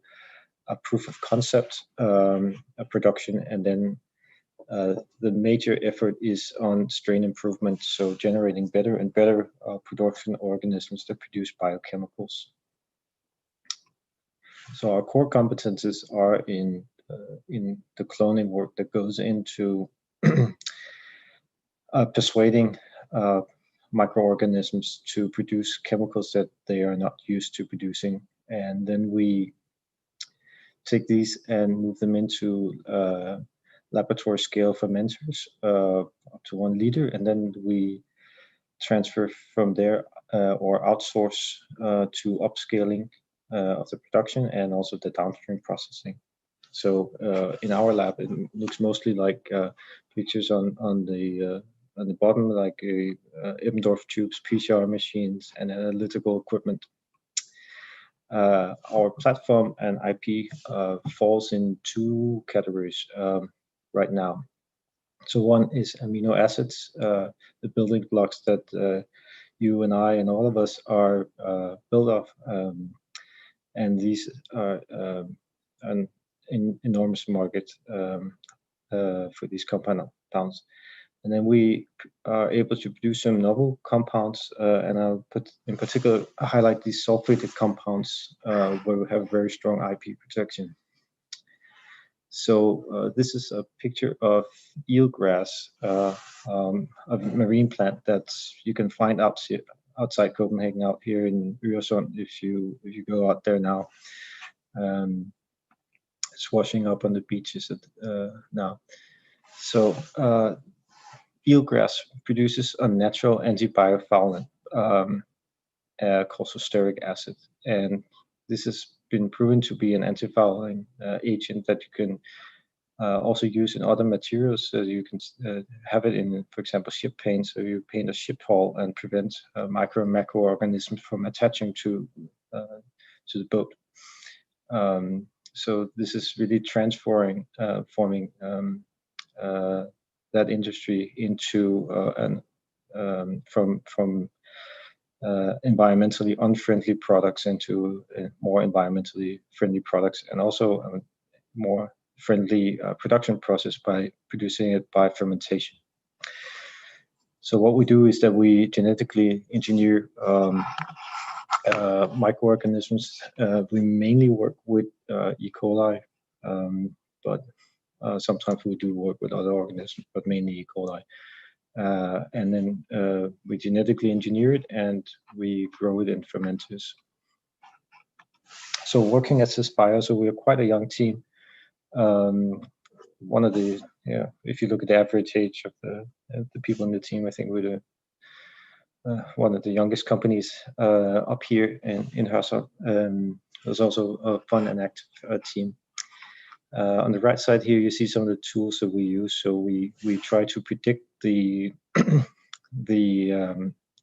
a proof of concept, a production, and then the major effort is on strain improvement. So generating better and better production organisms that produce biochemicals. So our core competences are in the cloning work that goes into persuading microorganisms to produce chemicals that they are not used to producing. And then we take these and move them into laboratory scale fermenters up to 1 liter. And then we transfer from there or outsource to upscaling of the production and also the downstream processing. So in our lab, it looks mostly like pictures on the bottom, like Eppendorf tubes, PCR machines, and analytical equipment. Our platform and IP falls in 2 categories right now. So one is amino acids, the building blocks that you and I and all of us are built of, and these are an enormous market for these compounds. And then we are able to produce some novel compounds, and I'll put in particular highlight these sulfated compounds where we have very strong IP protection. So this is a picture of eelgrass, a marine plant that you can find outside Copenhagen, out here in Øresund. If you go out there now, it's washing up on the beaches now. So eelgrass produces a natural antibiofoulant called stearic acid, and this has been proven to be an antifouling agent that you can also use in other materials. So you can have it in, for example, ship paint. So you paint a ship hull and prevent micro and macroorganisms from attaching to the boat. So this is really transforming, forming that industry into from environmentally unfriendly products into more environmentally friendly products, and also more friendly production process by producing it by fermentation. So what we do is that we genetically engineer microorganisms. We mainly work with E. coli, but sometimes we do work with other organisms, but mainly E. coli. And then we genetically engineer it and we grow it in fermenters. So working at Cisbio, so we're quite a young team. One of the, if you look at the average age of the people in the team, I think we're one of the youngest companies up here in Hørsholm. There's also a fun and active team. On the right side here, you see some of the tools that we use. So we try to predict the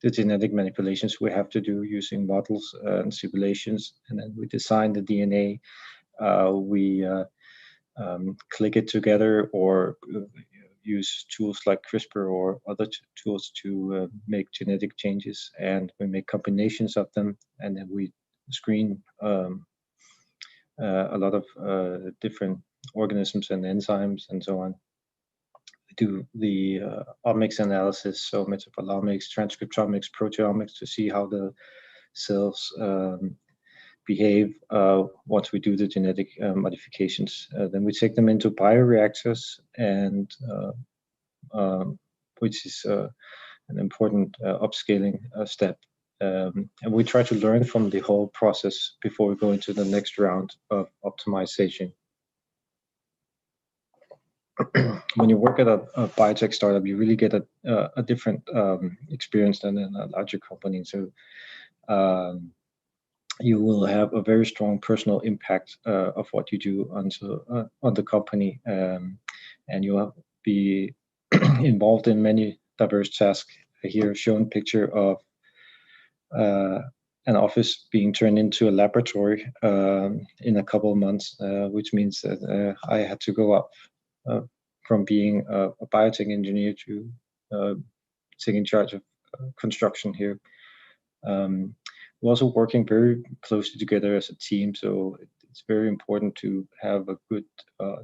genetic manipulations we have to do using models and simulations, and then we design the DNA. We click it together or use tools like CRISPR or other tools to make genetic changes, and we make combinations of them, and then we screen a lot of different organisms and enzymes and so on. We do the omics analysis, so metabolomics, transcriptomics, proteomics, to see how the cells behave once we do the genetic modifications. Then we take them into bioreactors, and which is an important upscaling step. And we try to learn from the whole process before we go into the next round of optimization. When you work at a biotech startup, you really get a different experience than in a larger company. So you will have a very strong personal impact of what you do on the company, and you will be involved in many diverse tasks. Here, shown picture of an office being turned into a laboratory in a couple of months, which means that I had to go up from being a biotech engineer to taking charge of construction here. We're also working very closely together as a team, so it's very important to have a good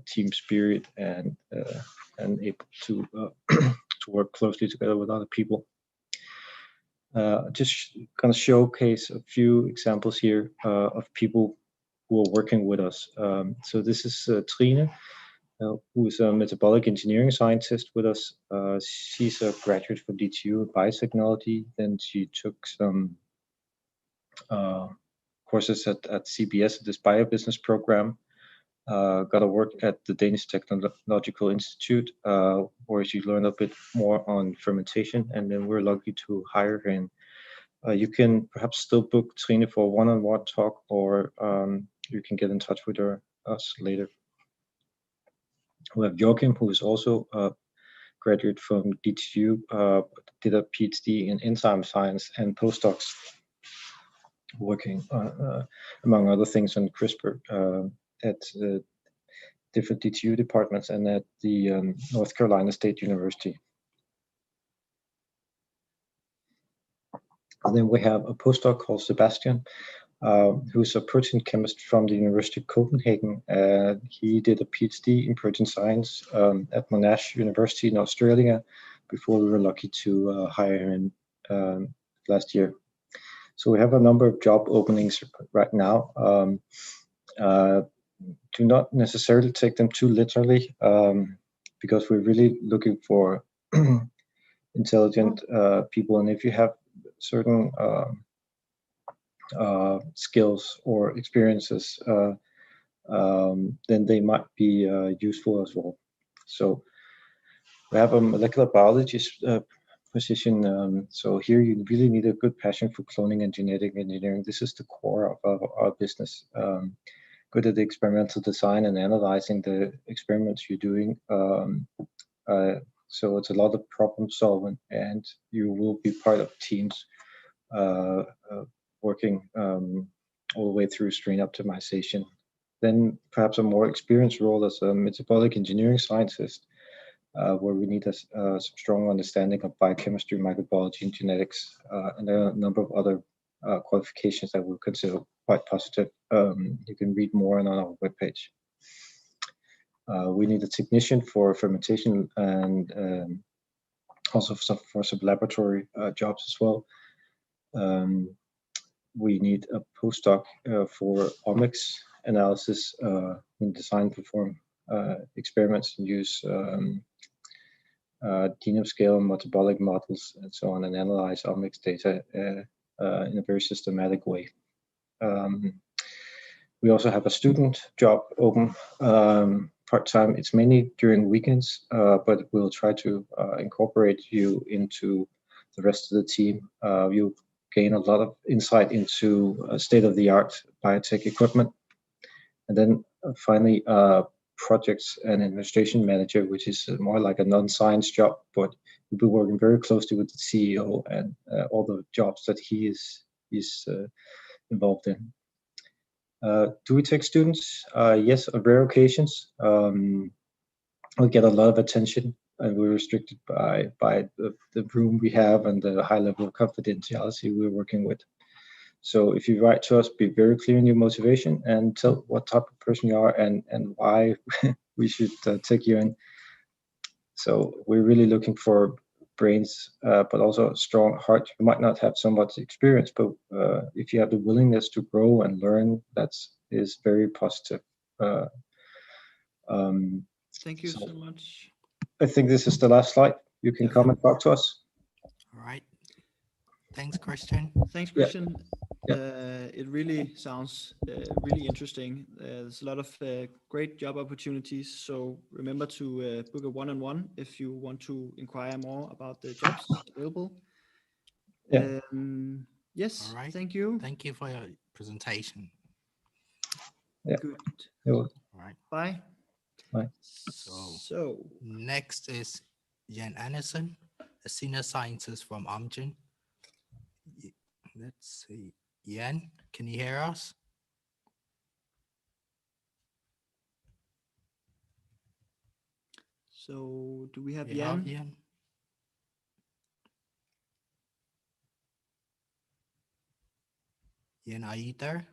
team spirit and able to to work closely together with other people. Just gonna showcase a few examples here of people who are working with us. So this is Trine, who is a metabolic engineering scientist with us. She's a graduate from DTU in biotechnology. Then she took some courses at CBS, this biobusiness program. Got to work at the Danish Technological Institute, where she learned a bit more on fermentation, and then we're lucky to hire her in. You can perhaps still book Trine for a one-on-one talk, or you can get in touch with us later. We have Joachim, who is also a graduate from DTU, did a PhD in enzyme science and postdocs, working among other things on CRISPR at different DTU departments and at the North Carolina State University. And then we have a postdoc called Sebastian, who's a protein chemist from the University of Copenhagen. He did a PhD in protein science at Monash University in Australia before we were lucky to hire him last year. So we have a number of job openings right now. Do not necessarily take them too literally, because we're really looking for intelligent people. And if you have certain skills or experiences, then they might be useful as well. So we have a molecular biologist position. So here you really need a good passion for cloning and genetic engineering. This is the core of our business. Good at the experimental design and analyzing the experiments you're doing. So it's a lot of problem solving, and you will be part of teams working all the way through strain optimization. Then perhaps a more experienced role as a metabolic engineering scientist, where we need some strong understanding of biochemistry, microbiology, and genetics, and there are a number of other qualifications that we consider quite positive. You can read more on our webpage. We need a technician for fermentation and also for some laboratory jobs as well. We need a postdoc for omics analysis, and design, perform experiments, and use genome scale and metabolic models and so on, and analyze omics data in a very systematic way. We also have a student job open part-time. It's mainly during weekends, but we'll try to incorporate you into the rest of the team. You'll gain a lot of insight into state-of-the-art biotech equipment. And then finally, projects and administration manager, which is more like a non-science job, but we'll be working very closely with the CEO and all the jobs that he is involved in. Do we take students? Yes, on rare occasions. We get a lot of attention, and we're restricted by the room we have and the high level of confidentiality we're working with. So if you write to us, be very clear in your motivation and tell what type of person you are and why we should take you in. So we're really looking for brains, but also a strong heart. You might not have so much experience, but if you have the willingness to grow and learn, that is very positive. Thank you so much. I think this is the last slide. You can come and talk to us. All right. Thanks, Christian. Thanks, Christian. Yeah. It really sounds really interesting. There's a lot of great job opportunities. So remember to book a one-on-one if you want to inquire more about the jobs available. Yeah. Yes, All right. thank you. Thank you for your presentation. Yeah. Good. You're All right. Bye. Bye. So, Next is Jan Andersen, a senior scientist from Amgen. Let's see. Jan, can you hear us? so do we have You have Jan? Jan? Jan, are you there?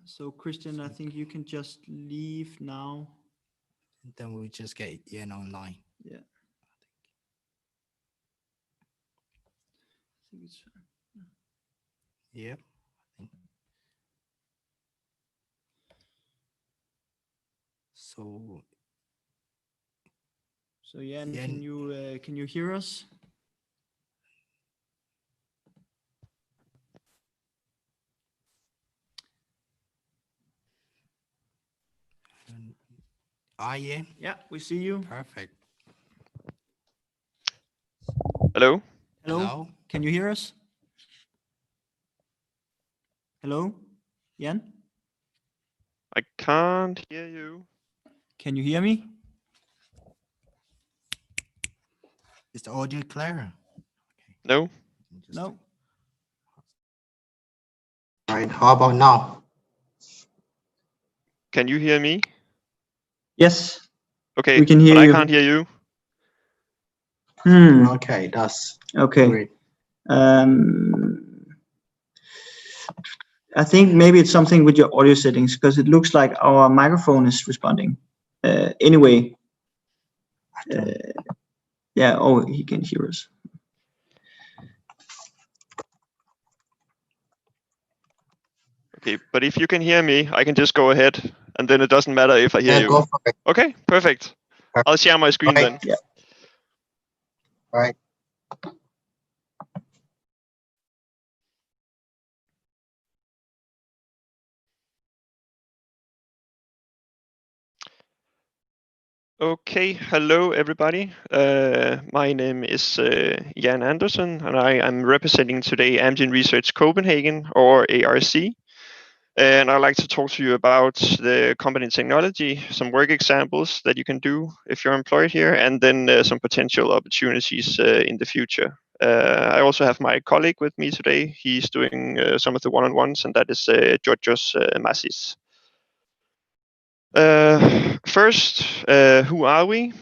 So Christian, I think you can just leave now. Then we'll just get Jan online. Yeah. I think it's Yep. I think. So Jan, Jan- can you hear us? Jan? Yeah, we see you. Perfect. Hello? Hello? Can you hear us? Hello? Jan? I can't hear you. Can you hear me? Is the audio clear? No? No. All right. How about now? Can you hear me? Yes, Okay, we can hear but you. I can't hear you. Okay, that's Okay. great. I think maybe it's something with your audio settings because it looks like our microphone is responding. Anyway, yeah. Oh, he can hear us. Okay, but if you can hear me, I can just go ahead, and then it doesn't matter if I hear you. Go for it. Okay, perfect. I'll share my screen then. Yeah. All right. Okay, hello everybody. My name is Jan Andersen, and I am representing today Amgen Research Copenhagen, or ARC. And I'd like to talk to you about the company technology, some work examples that you can do if you're employed here, and then some potential opportunities in the future. I also have my colleague with me today. He's doing some of the one-on-ones, and that is Georgios Massis. First, who are we?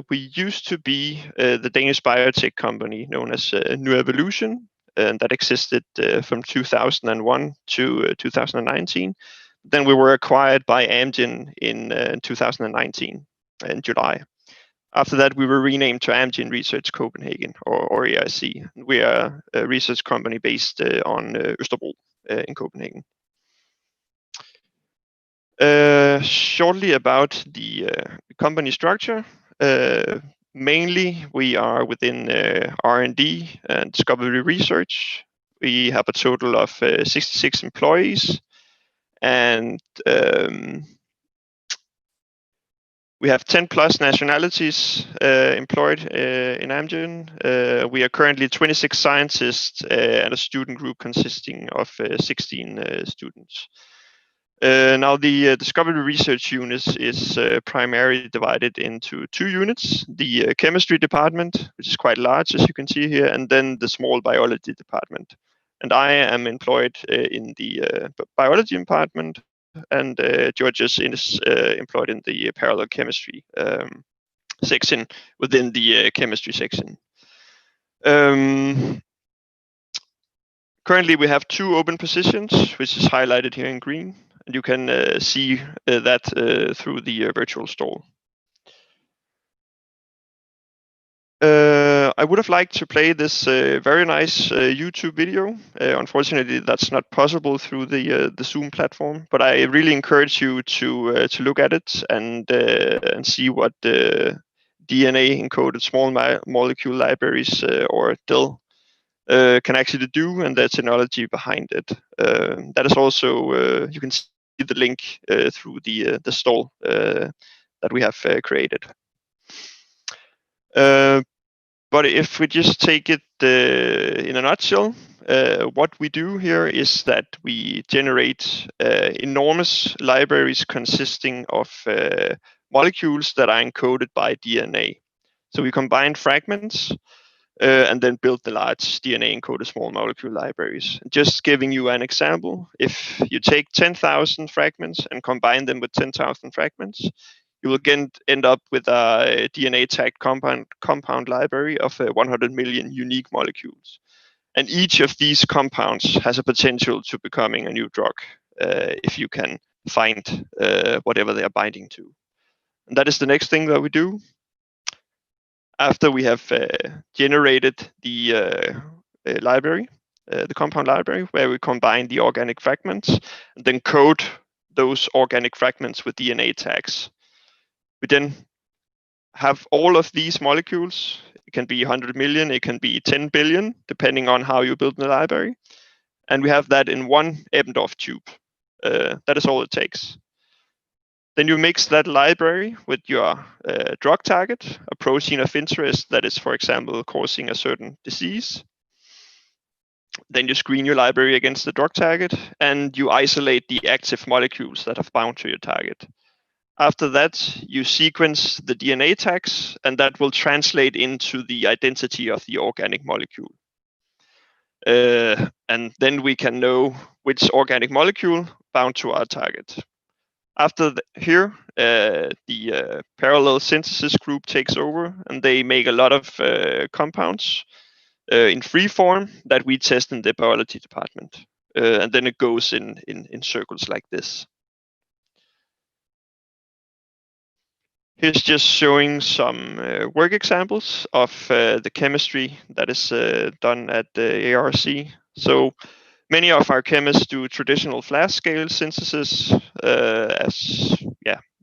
We used to be the Danish biotech company known as New Evolution, and that existed from 2001 to 2019. Then we were acquired by Amgen in 2019 in July. After that, we were renamed to Amgen Research Copenhagen, or ARC. We are a research company based on Østerbro in Copenhagen. Shortly about the company structure. Mainly, we are within R&D and discovery research. We have a total of 66 employees, and we have 10 plus nationalities employed in Amgen. We are currently 26 scientists and a student group consisting of 16 students. Now, the discovery research unit is primarily divided into two units: the chemistry department, which is quite large, as you can see here, and then the small biology department. And I am employed in the biology department, and Georgios is employed in the parallel chemistry section within the chemistry section. Currently, we have 2 open positions, which is highlighted here in green. And you can see that through the virtual stall. I would have liked to play this very nice YouTube video. Unfortunately, that's not possible through the Zoom platform. But I really encourage you to look at it and see what DNA encoded small molecule libraries or DIL can actually do, and the technology behind it. That is also you can see the link through the stall that we have created. But if we just take it in a nutshell, what we do here is that we generate enormous libraries consisting of molecules that are encoded by DNA. So we combine fragments and then build the large DNA encoded small molecule libraries. Just giving you an example, if you take 10,000 fragments and combine them with 10,000 fragments, you will end up with a DNA tagged compound library of 100 million unique molecules. And each of these compounds has a potential to becoming a new drug if you can find whatever they are binding to. And that is the next thing that we do. After we have generated the library, the compound library, where we combine the organic fragments and then code those organic fragments with DNA tags. We then have all of these molecules. It can be 100 million, it can be 10 billion, depending on how you build the library. And we have that in one Eppendorf tube. That is all it takes. Then you mix that library with your drug target, a protein of interest that is, for example, causing a certain disease. Then you screen your library against the drug target, and you isolate the active molecules that have bound to your target. After that, you sequence the DNA tags, and that will translate into the identity of the organic molecule. And then we can know which organic molecule bound to our target. After here, the parallel synthesis group takes over, and they make a lot of compounds in free form that we test in the biology department. And then it goes in circles like this. Here's just showing some work examples of the chemistry that is done at the ARC. So many of our chemists do traditional flash scale synthesis as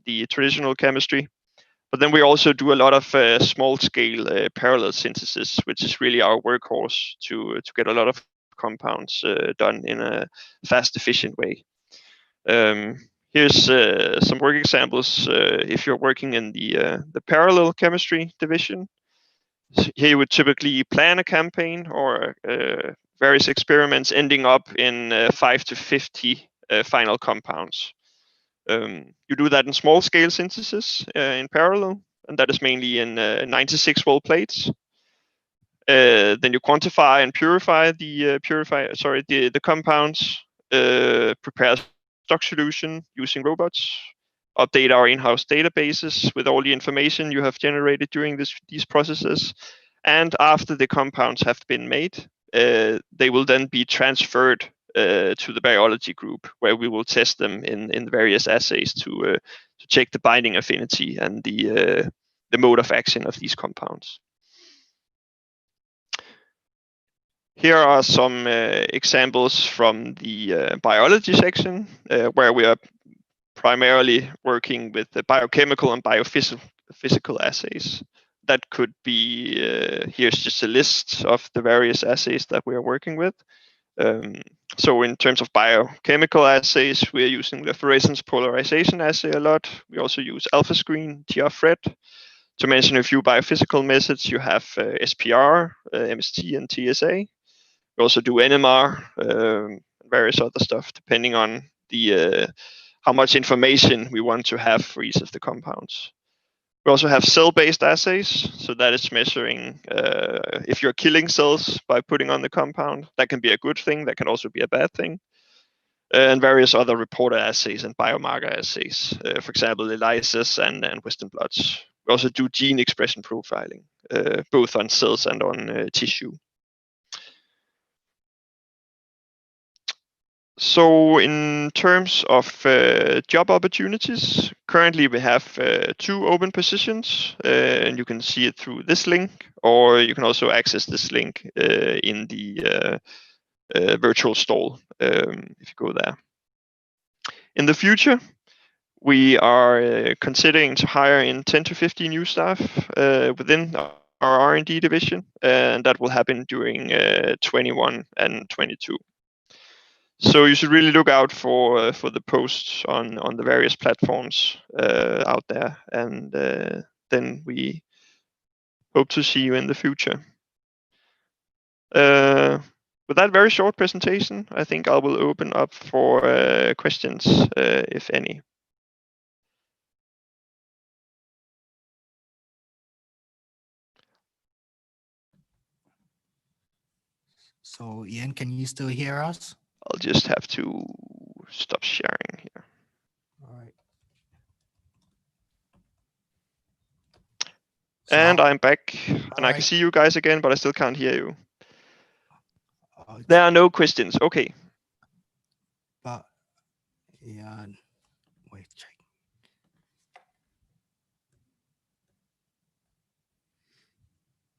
the traditional chemistry. But then we also do a lot of small scale parallel synthesis, which is really our workhorse to get a lot of compounds done in a fast, efficient way. Here's some work examples if you're working in the parallel chemistry division. So here you would typically plan a campaign or various experiments ending up in 5 to 50 final compounds. You do that in small scale synthesis in parallel, and that is mainly in 96-well plates. Then you quantify and purify the compounds, prepare stock solution using robots, update our in-house databases with all the information you have generated during these processes. And after the compounds have been made, they will then be transferred to the biology group, where we will test them in various assays to check the binding affinity and the mode of action of these compounds. Here are some examples from the biology section, where we are primarily working with the biochemical and biophysical assays. That could be, here's just a list of the various assays that we are working with. So in terms of biochemical assays, we are using the fluorescence polarization assay a lot. We also use alpha screen, TR-FRET. To mention a few biophysical methods, you have SPR, MST, and TSA. We also do NMR, various other stuff, depending on the how much information we want to have for each of the compounds. We also have cell-based assays, so that is measuring if you're killing cells by putting on the compound. That can be a good thing, that can also be a bad thing. And various other reporter assays and biomarker assays, for example, ELISAs and Western blots. We also do gene expression profiling, both on cells and on tissue. So in terms of job opportunities, currently we have 2 open positions, and you can see it through this link, or you can also access this link in the virtual stall if you go there. In the future, we are considering to hire in 10 to 15 new staff within our R&D division, and that will happen during 21 and 22. So you should really look out for the posts on the various platforms out there, and then we hope to see you in the future. With that very short presentation, I think I will open up for questions, if any. So Ian, can you still hear us? I'll just have to stop sharing here. All right. And I'm back, and I can right. see you guys again, but I still can't hear you. Oh, There are no questions. Okay. but yeah, wait, check.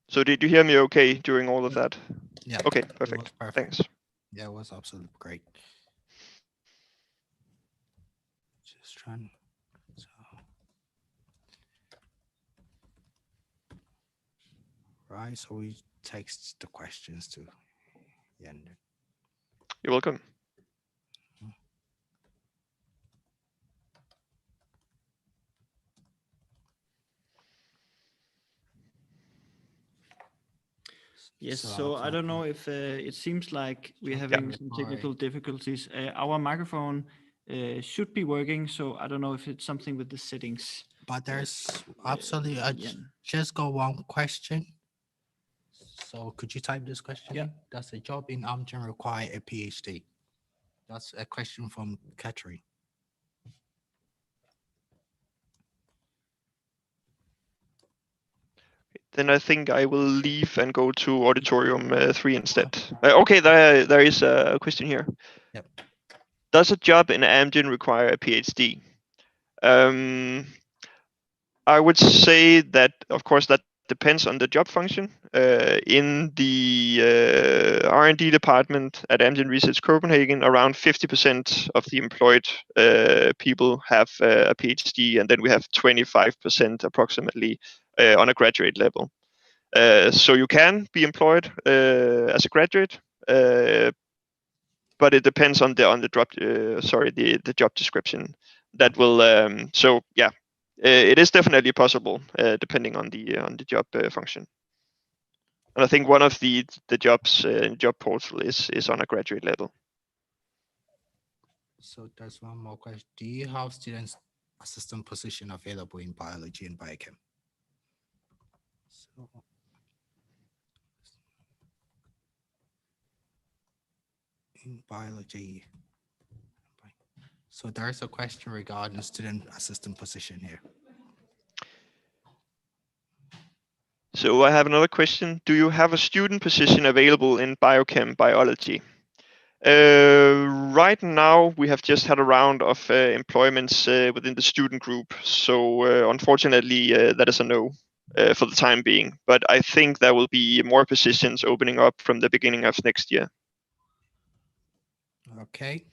So did you hear me okay during all of that? Yeah. Okay, It was perfect. perfect. Thanks. Yeah, it was absolutely great. Just trying. So. Right, so we text the questions to Ian. You're welcome. Yes, So so I don't know if it seems like we're having some technical difficulties. Our microphone should be working, so I don't know if it's something with the settings. But there's absolutely, I Ian. just got one question. So could you type this question? Yeah. Does a job in Amgen require a PhD? That's a question from Katrin. Then I think I will leave and go to Auditorium 3 instead. Okay, there is a question here. Yep. Does a job in Amgen require a PhD? I would say that, of course, that depends on the job function. In the R&D department at Amgen Research Copenhagen, around 50% of the employed people have a PhD, and then we have 25% approximately on a graduate level. So you can be employed as a graduate, but it depends on the job. The job description. That will. So yeah, it is definitely possible depending on the job function. And I think one of the jobs in job portal is on a graduate level. So there's one more question. Do you have students assistant position available in biology and biochem? So, in biology. So there's a question regarding student assistant position here. So I have another question. Do you have a student position available in biochem biology? Right now, we have just had a round of employments within the student group. So unfortunately, that is a no for the time being. But I think there will be more positions opening up from the beginning of next year. Okay.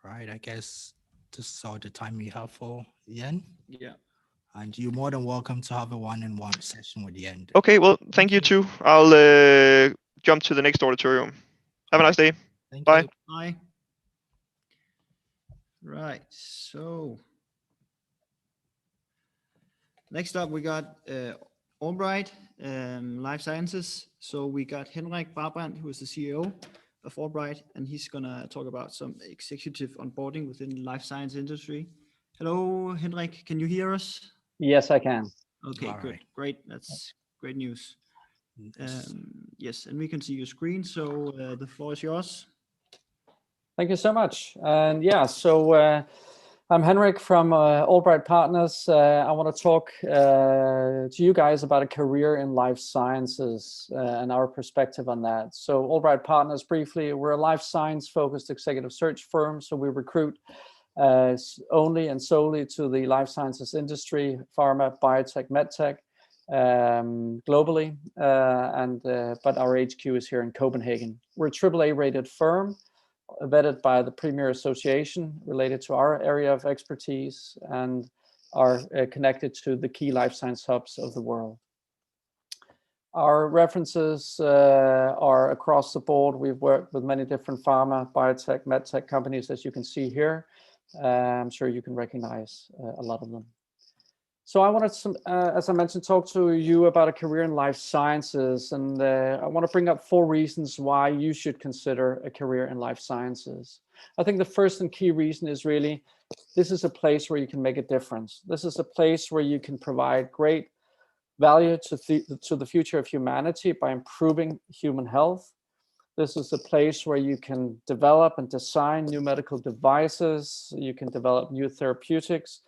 Right, I guess this is all the time we have for Ian. Yeah. And you're more than welcome to have a one-on-one session with Ian. Okay, well, thank you too. I'll jump to the next auditorium. Have a nice day. Thank Bye. you. Bye. Right, so next up we got Albright Life Sciences. So we got Henrik Barbrand, who is the CEO of Albright, and he's gonna talk about some executive onboarding within the life science industry. Hello, Henrik, can you hear us? Yes, I can. Okay, All good, right. great, that's great news. Yes. Yes, and we can see your screen, so the floor is yours. Thank you so much. And yeah, so I'm Henrik from Albright Partners. I want to talk to you guys about a career in life sciences and our perspective on that. So Albright Partners, briefly, we're a life science focused executive search firm. So we recruit only and solely to the life sciences industry, pharma, biotech, medtech, globally. But our HQ is here in Copenhagen. We're a AAA rated firm, vetted by the Premier Association related to our area of expertise, and are connected to the key life science hubs of the world. Our references are across the board. We've worked with many different pharma, biotech, medtech companies, as you can see here. I'm sure you can recognize a lot of them. So I wanted to, as I mentioned, talk to you about a career in life sciences, and I want to bring up 4 reasons why you should consider a career in life sciences. I think the first and key reason is really, this is a place where you can make a difference. This is a place where you can provide great value to the future of humanity by improving human health. This is a place where you can develop and design new medical devices. You can develop new therapeutics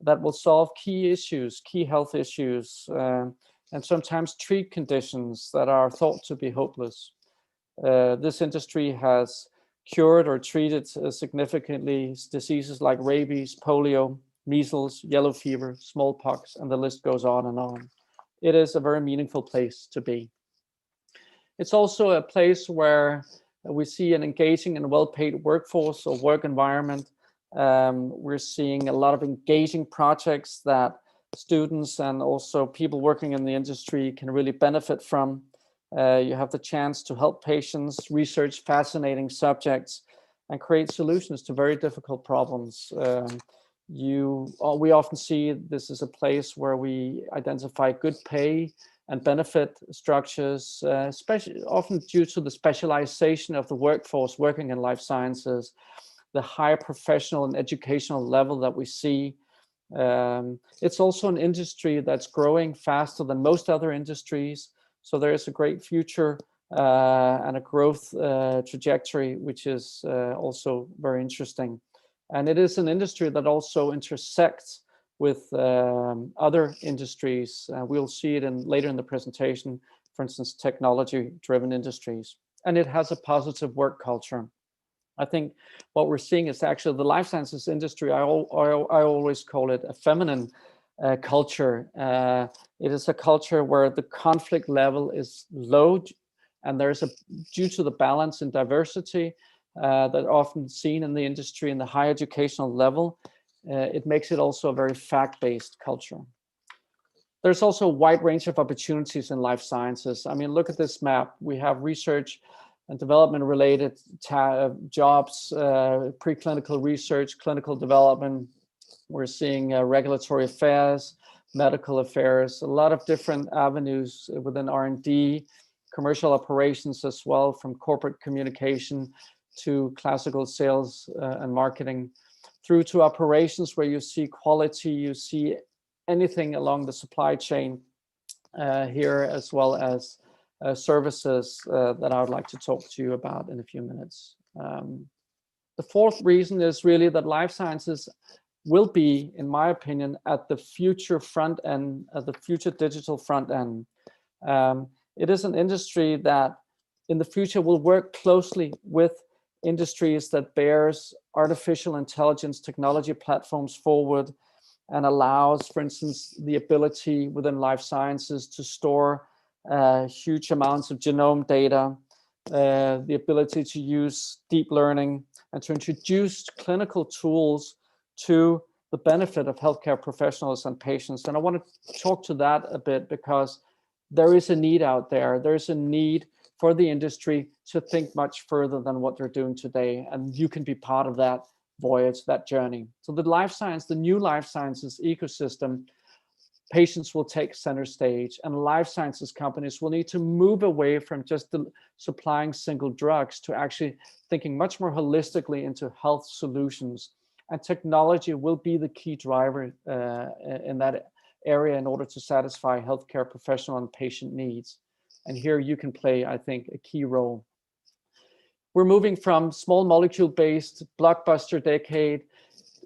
that will solve key issues, key health issues, and sometimes treat conditions that are thought to be hopeless. This industry has cured or treated significantly diseases like rabies, polio, measles, yellow fever, smallpox, and the list goes on and on. It is a very meaningful place to be. It's also a place where we see an engaging and well-paid workforce or work environment. We're seeing a lot of engaging projects that students and also people working in the industry can really benefit from. You have the chance to help patients research fascinating subjects and create solutions to very difficult problems. We often see this as a place where we identify good pay and benefit structures, especially often due to the specialization of the workforce working in life sciences, the high professional and educational level that we see. It's also an industry that's growing faster than most other industries. So there is a great future and a growth trajectory, which is also very interesting. And it is an industry that also intersects with other industries. We'll see it later in the presentation, for instance, technology-driven industries. And it has a positive work culture. I think what we're seeing is actually the life sciences industry, I always call it a feminine culture. It is a culture where the conflict level is low, and due to the balance and diversity that often seen in the industry and the high educational level, it makes it also a very fact-based culture. There's also a wide range of opportunities in life sciences. I mean, look at this map. We have research and development related jobs, preclinical research, clinical development. We're seeing regulatory affairs, medical affairs, a lot of different avenues within R&D, commercial operations as well, from corporate communication to classical sales and marketing, through to operations where you see quality, you see anything along the supply chain here, as well as services that I would like to talk to you about in a few minutes. The 4th reason is really that life sciences will be, in my opinion, at the future front end, at the future digital front end. It is an industry that in the future will work closely with industries that bears artificial intelligence technology platforms forward and allows, for instance, the ability within life sciences to store huge amounts of genome data, the ability to use deep learning and to introduce clinical tools to the benefit of healthcare professionals and patients. And I want to talk to that a bit because there is a need out there. There's a need for the industry to think much further than what they're doing today. And you can be part of that voyage, that journey. So the new life sciences ecosystem, patients will take center stage, and life sciences companies will need to move away from just supplying single drugs to actually thinking much more holistically into health solutions. And technology will be the key driver in that area in order to satisfy healthcare professional and patient needs. And here you can play, I think, a key role. We're moving from small molecule-based blockbuster decade,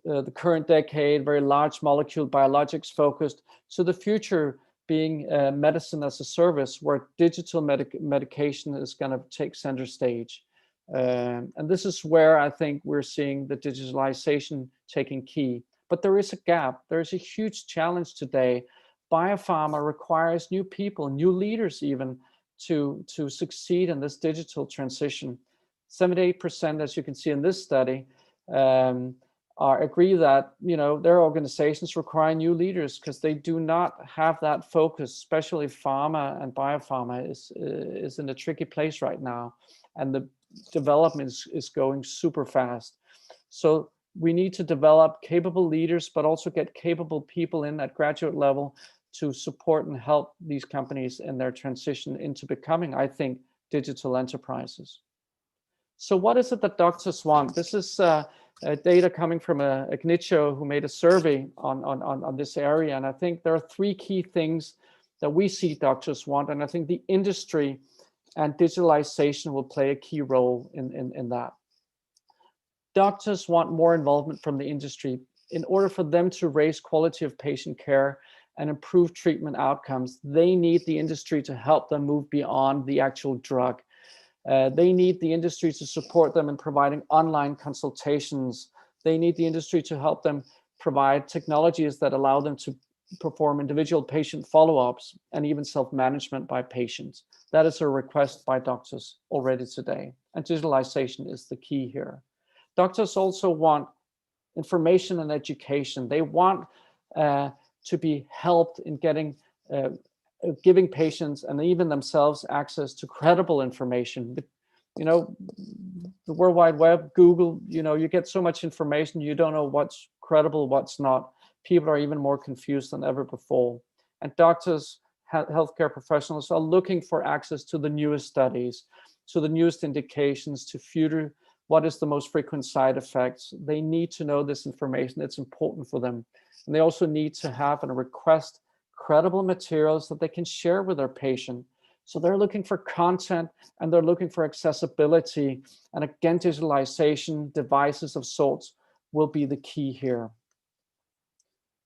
the current decade, very large molecule biologics focused, to the future being medicine as a service, where digital medication is going to take center stage. And this is where I think we're seeing the digitalization taking key. But there is a gap. There is a huge challenge today. Biopharma requires new people, new leaders even, to succeed in this digital transition. 78%, as you can see in this study, agree that their organizations require new leaders because they do not have that focus. Especially pharma and biopharma is in a tricky place right now, and the development is going super fast. So we need to develop capable leaders, but also get capable people in at graduate level to support and help these companies in their transition into becoming, I think, digital enterprises. So what is it that doctors want? This is data coming from Ignicio, who made a survey on this area. And I think there are 3 key things that we see doctors want. And I think the industry and digitalization will play a key role in that. Doctors want more involvement from the industry in order for them to raise quality of patient care and improve treatment outcomes. They need the industry to help them move beyond the actual drug. They need the industry to support them in providing online consultations. They need the industry to help them provide technologies that allow them to perform individual patient follow-ups and even self-management by patients. That is a request by doctors already today. And digitalization is the key here. Doctors also want information and education. They want to be helped in giving patients and even themselves access to credible information. The World Wide Web, Google, you get so much information, you don't know what's credible, what's not. People are even more confused than ever before. And doctors, healthcare professionals are looking for access to the newest studies, to the newest indications, to future, what is the most frequent side effects. They need to know this information. It's important for them. And they also need to have and request credible materials that they can share with their patient. So they're looking for content and they're looking for accessibility. And again, digitalization, devices of sorts will be the key here.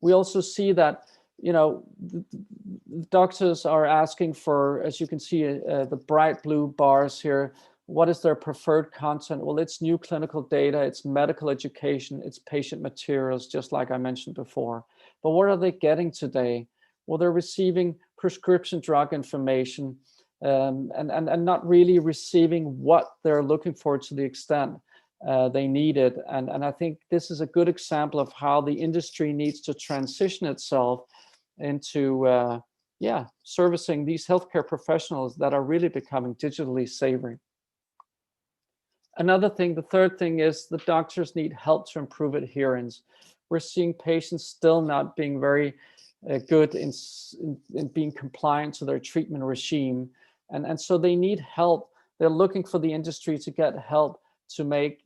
We also see that, doctors are asking for, as you can see, the bright blue bars here, what is their preferred content? Well, it's new clinical data, it's medical education, it's patient materials, just like I mentioned before. But what are they getting today? Well, they're receiving prescription drug information and not really receiving what they're looking for to the extent they need it. And I think this is a good example of how the industry needs to transition itself into servicing these healthcare professionals that are really becoming digitally savvy. Another thing, the third thing is the doctors need help to improve adherence. We're seeing patients still not being very good in being compliant to their treatment regime. And so they need help. They're looking for the industry to get help to make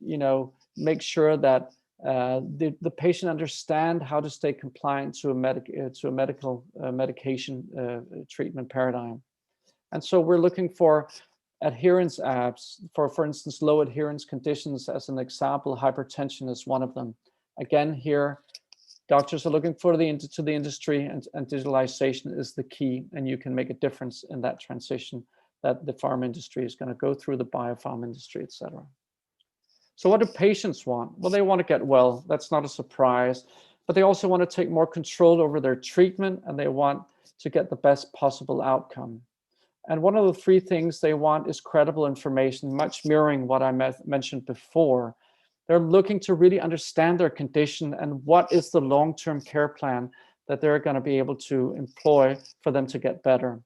sure that the patient understand how to stay compliant to a medical medication treatment paradigm. And so we're looking for adherence apps for instance, low adherence conditions. As an example, hypertension is one of them. Again, here, doctors are looking for the industry, and digitalization is the key, and you can make a difference in that transition that the pharma industry is going to go through, the biopharma industry, etc. So what do patients want? Well, they want to get well. That's not a surprise, but they also want to take more control over their treatment, and they want to get the best possible outcome. And one of the 3 things they want is credible information, much mirroring what I mentioned before. They're looking to really understand their condition and what is the long-term care plan that they're going to be able to employ for them to get better.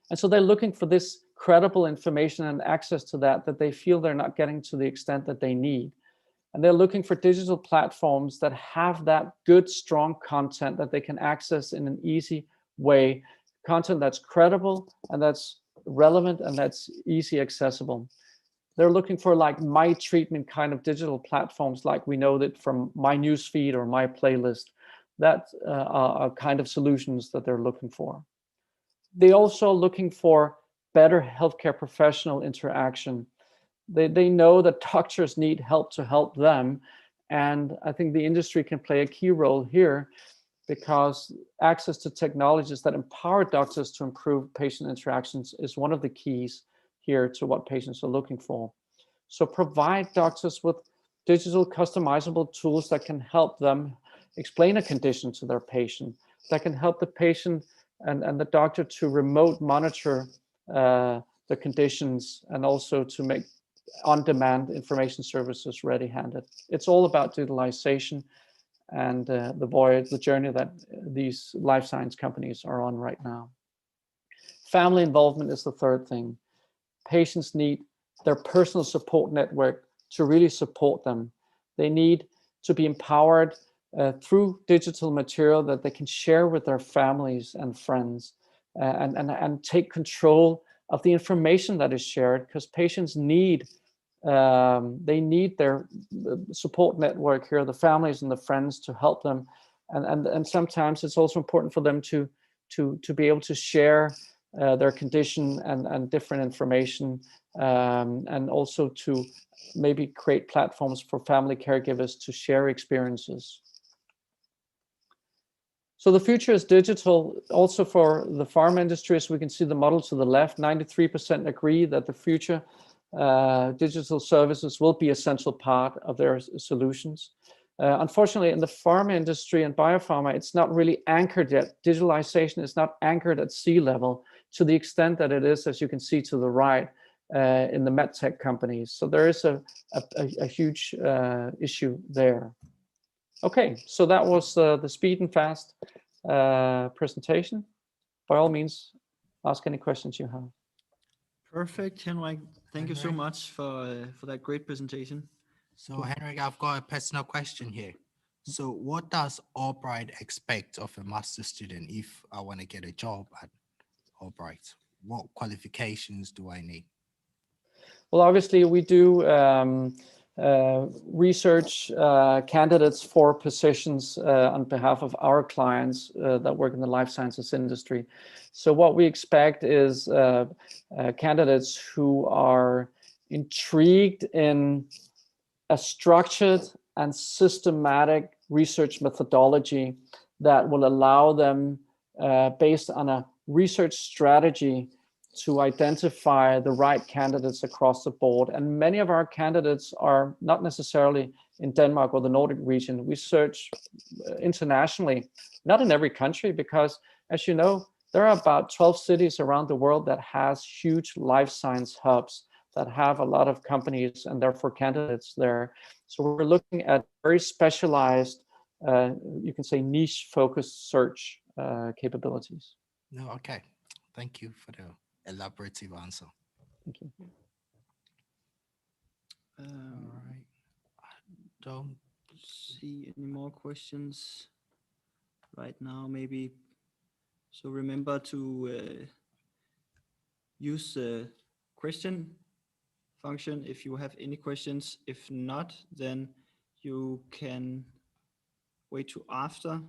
And so they're looking for this credible information and access to that they feel they're not getting to the extent that they need. And they're looking for digital platforms that have that good, strong content that they can access in an easy way, content that's credible and that's relevant and that's easy accessible. They're looking for like My Treatment kind of digital platforms, like we know that from My Newsfeed or My Playlist. That are kind of solutions that they're looking for. They're also looking for better healthcare professional interaction. They know that doctors need help to help them. And I think the industry can play a key role here, because access to technologies that empower doctors to improve patient interactions is one of the keys here to what patients are looking for. So provide doctors with digital customizable tools that can help them explain a condition to their patient, that can help the patient and the doctor to remote monitor the conditions, and also to make on-demand information services ready-handed. It's all about digitalization and the journey that these life science companies are on right now. Family involvement is the third thing. Patients need their personal support network to really support them. They need to be empowered through digital material that they can share with their families and friends, and take control of the information that is shared, because patients need they need their support network here, the families and the friends, to help them, and sometimes it's also important for them to be able to share their condition and different information, and also to maybe create platforms for family caregivers to share experiences. So the future is digital. Also for the pharma industry, as we can see the model to the left, 93% agree that the future digital services will be an essential part of their solutions. Unfortunately, in the pharma industry and biopharma, it's not really anchored yet. Digitalization is not anchored at sea level to the extent that it is, as you can see to the right, in the medtech companies. So there is a huge issue there. Okay, so that was the speed and fast presentation. By all means, ask any questions you have. Perfect, Henrik. Thank you so much for that great presentation. So Henrik, I've got a personal question here. So what does Albright expect of a master student if I want to get a job at Albright? What qualifications do I need? Well, obviously we do research candidates for positions on behalf of our clients that work in the life sciences industry. So what we expect is candidates who are intrigued in a structured and systematic research methodology that will allow them, based on a research strategy, to identify the right candidates across the board. And many of our candidates are not necessarily in Denmark or the Nordic region. We search internationally, not in every country, because as you know, there are about 12 cities around the world that has huge life science hubs that have a lot of companies and therefore candidates there. So we're looking at very specialized, you can say niche focused search capabilities. No, okay. Thank you for the elaborative answer. Thank you. All right. I don't see any more questions right now, maybe. So remember to use the question function if you have any questions. If not, then you can wait to after.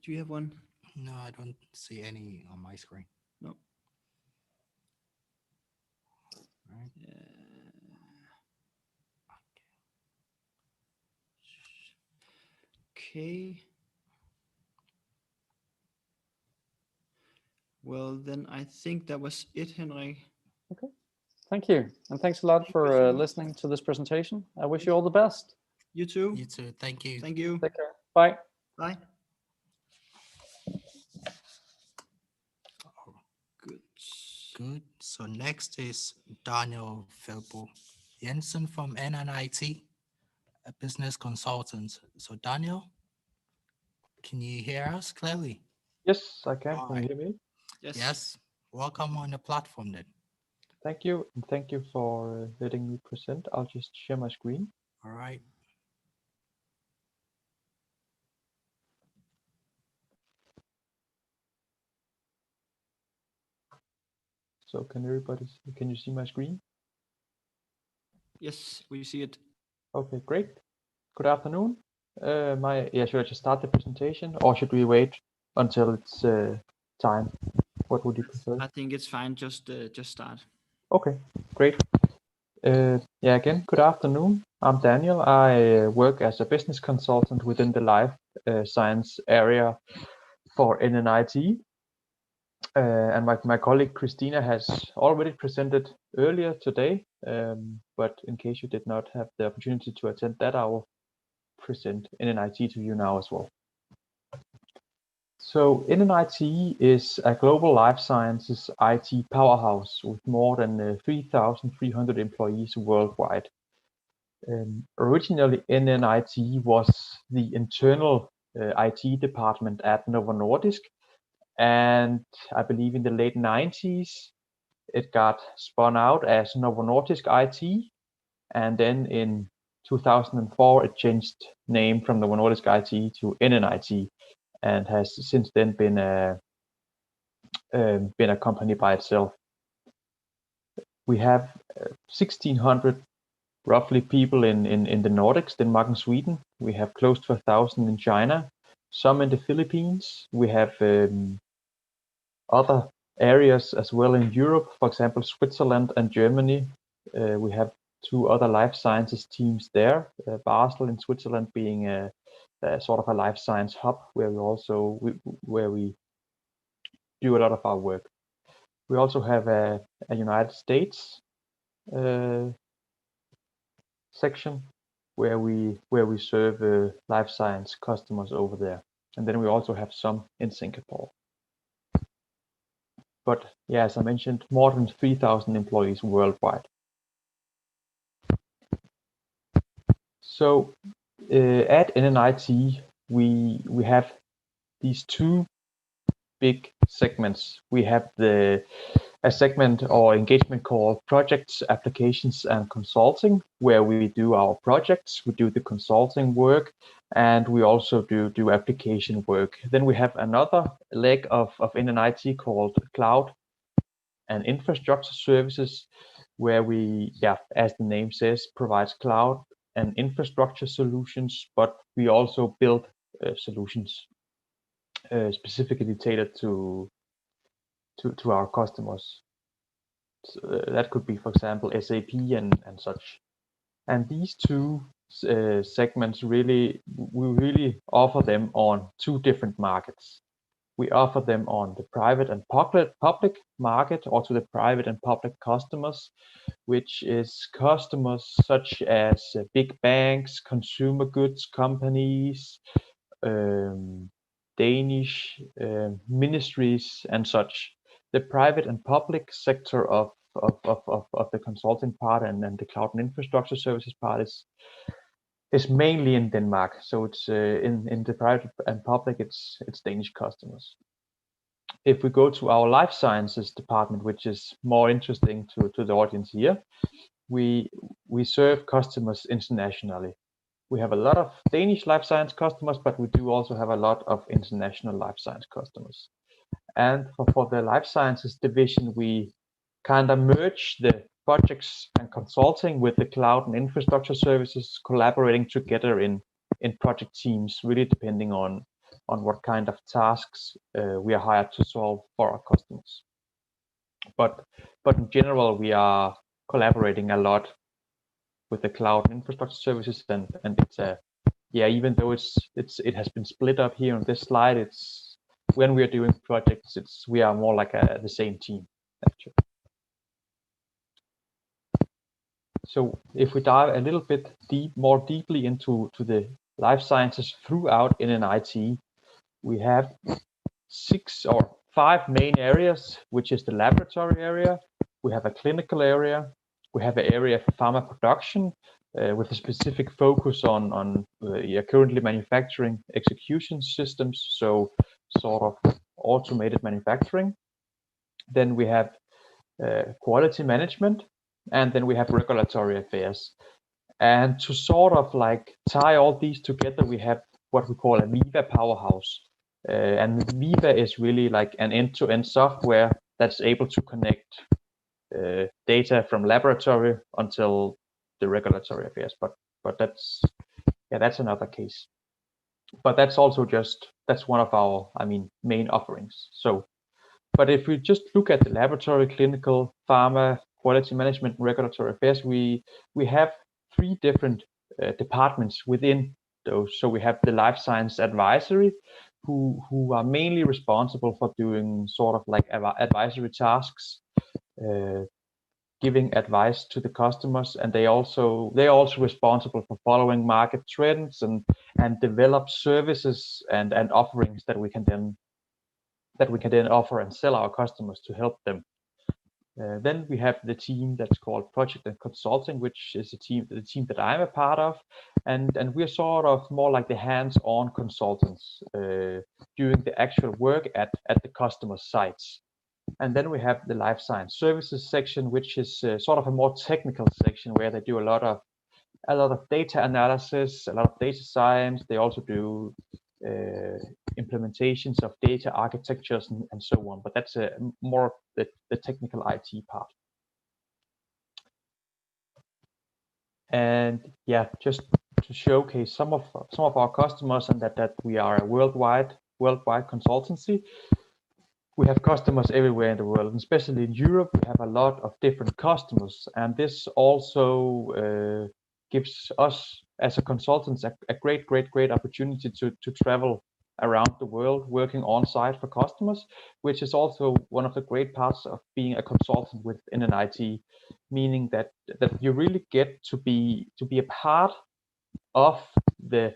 Do you have one? No, I don't see any on my screen. No. Right. Okay. Well, then I think that was it, Henrik. Okay. Thank you. And thanks a lot Thank you for so much. listening to this presentation. I wish you all the best. You too. You too. Thank you. Thank you. Take care. Bye. Bye. Good. Good. So next is Daniel Felbo Jensen from NNIT, a business consultant. So Daniel, can you hear us clearly? Yes, I can. All Can you right. hear me? Yes. Yes. Welcome on the platform then. Thank you. And thank you for letting me present. I'll just share my screen. All right. So can everybody see, can you see my screen? Yes, we see it. Okay, great. Good afternoon. Should I just start the presentation or should we wait until it's time? What would you prefer? I think it's fine. Just start. Okay, great. Again, good afternoon. I'm Daniel. I work as a business consultant within the life science area for NNIT. And my colleague Christina has already presented earlier today, but in case you did not have the opportunity to attend that, I will present NNIT to you now as well. So NNIT is a global life sciences IT powerhouse with more than 3,300 employees worldwide. Originally, NNIT was the internal IT department at Novo Nordisk, and I believe in the late 90s, it got spun out as Novo Nordisk IT, and then in 2004, it changed name from Novo Nordisk IT to NNIT, and has since then been a company by itself. We have 1,600 roughly people in the Nordics, Denmark and Sweden. We have close to 1,000 in China, some in the Philippines. We have other areas as well in Europe, for example, Switzerland and Germany. We have 2 other life sciences teams there, Basel in Switzerland being a sort of a life science hub where we do a lot of our work. We also have a United States section where we serve life science customers over there, and then we also have some in Singapore. But yeah, as I mentioned, more than 3,000 employees worldwide. So at NNIT, we have these 2 big segments. We have a segment or engagement called Projects, Applications and Consulting, where we do our projects, we do the consulting work, and we also do application work. Then we have another leg of NNIT called Cloud and Infrastructure Services, where we, as the name says, provides cloud and infrastructure solutions, but we also build solutions specifically tailored to our customers. So, that could be, for example, SAP and such. And these 2 segments we really offer them on 2 different markets. We offer them on the private and public market, or to the private and public customers, which is customers such as big banks, consumer goods companies, Danish ministries and such. The private and public sector of the consulting part and the cloud and infrastructure services part is mainly in Denmark. So it's in the private and public, it's Danish customers. If we go to our life sciences department, which is more interesting to the audience here, we serve customers internationally. We have a lot of Danish life science customers, but we do also have a lot of international life science customers. And for the life sciences division, we kind of merge the projects and consulting with the cloud and infrastructure services, collaborating together in project teams, really depending on what kind of tasks we are hired to solve for our customers. But in general, we are collaborating a lot with the cloud and infrastructure services, and it's even though it has been split up here on this slide, it's when we are doing projects, we are more like the same team actually. So if we dive a little bit more deeply into the life sciences throughout NNIT, we have 6 or 5 main areas, which is the laboratory area. We have a clinical area. We have an area for pharma production with a specific focus on currently manufacturing execution systems, so sort of automated manufacturing. Then we have quality management, and then we have regulatory affairs. And to sort of like tie all these together, we have what we call a Viva powerhouse. And Viva is really like an end-to-end software that's able to connect data from laboratory until the regulatory affairs. But that's another case. But that's also that's one of our main offerings. So, but if we just look at the laboratory, clinical, pharma, quality management, and regulatory affairs, we have 3 different departments within those. So we have the life science advisory, who are mainly responsible for doing sort of like advisory tasks, giving advice to the customers, and they're also responsible for following market trends and develop services and offerings that we can then offer and sell our customers to help them. Then we have the team that's called Project and Consulting, which is the team that I'm a part of, and we're sort of more like the hands-on consultants doing the actual work at the customer sites. And then we have the Life Science Services section, which is sort of a more technical section where they do a lot of a lot of data analysis, a lot of data science. They also do implementations of data architectures and so on. But that's more the technical IT part. And yeah, just to showcase some of our customers and that we are a worldwide consultancy. We have customers everywhere in the world, and especially in Europe, we have a lot of different customers, and this also gives us as a consultants a great opportunity to travel around the world working on site for customers, which is also one of the great parts of being a consultant within an IT, meaning that you really get to be a part of the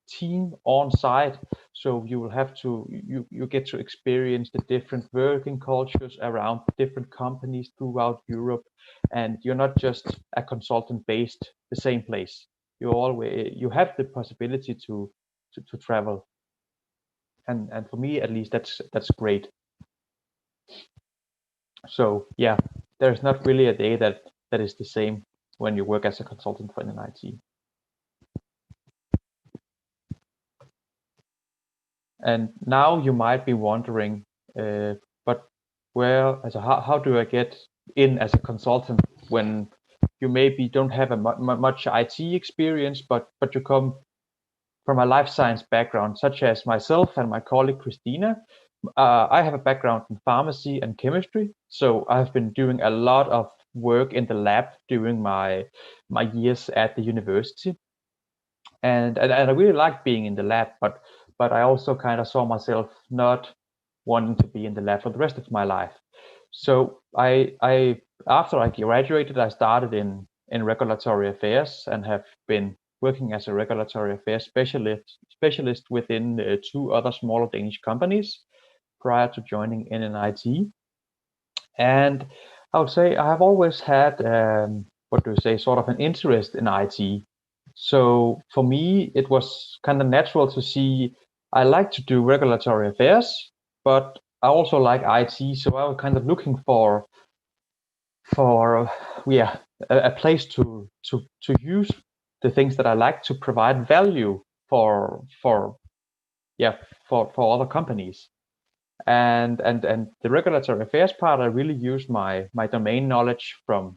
team on site. So you will have to you get to experience the different working cultures around different companies throughout Europe, and you're not just a consultant based the same place. You have the possibility to travel, and for me at least that's great. So yeah, there's not really a day that is the same when you work as a consultant for an IT. And now you might be wondering, but how do I get in as a consultant when you maybe don't have a much IT experience, but you come from a life science background, such as myself and my colleague Christina. I have a background in pharmacy and chemistry, so I've been doing a lot of work in the lab during my years at the university, and I really like being in the lab, but I also kind of saw myself not wanting to be in the lab for the rest of my life. So I after I graduated, I started in regulatory affairs and have been working as a regulatory affairs specialist within 2 other smaller Danish companies prior to joining NNIT. And I would say I have always had sort of an interest in IT. So for me, it was kind of natural to see I like to do regulatory affairs, but I also like IT. So I was kind of looking for a place to use the things that I like to provide value for other companies. And the regulatory affairs part, I really used my domain knowledge from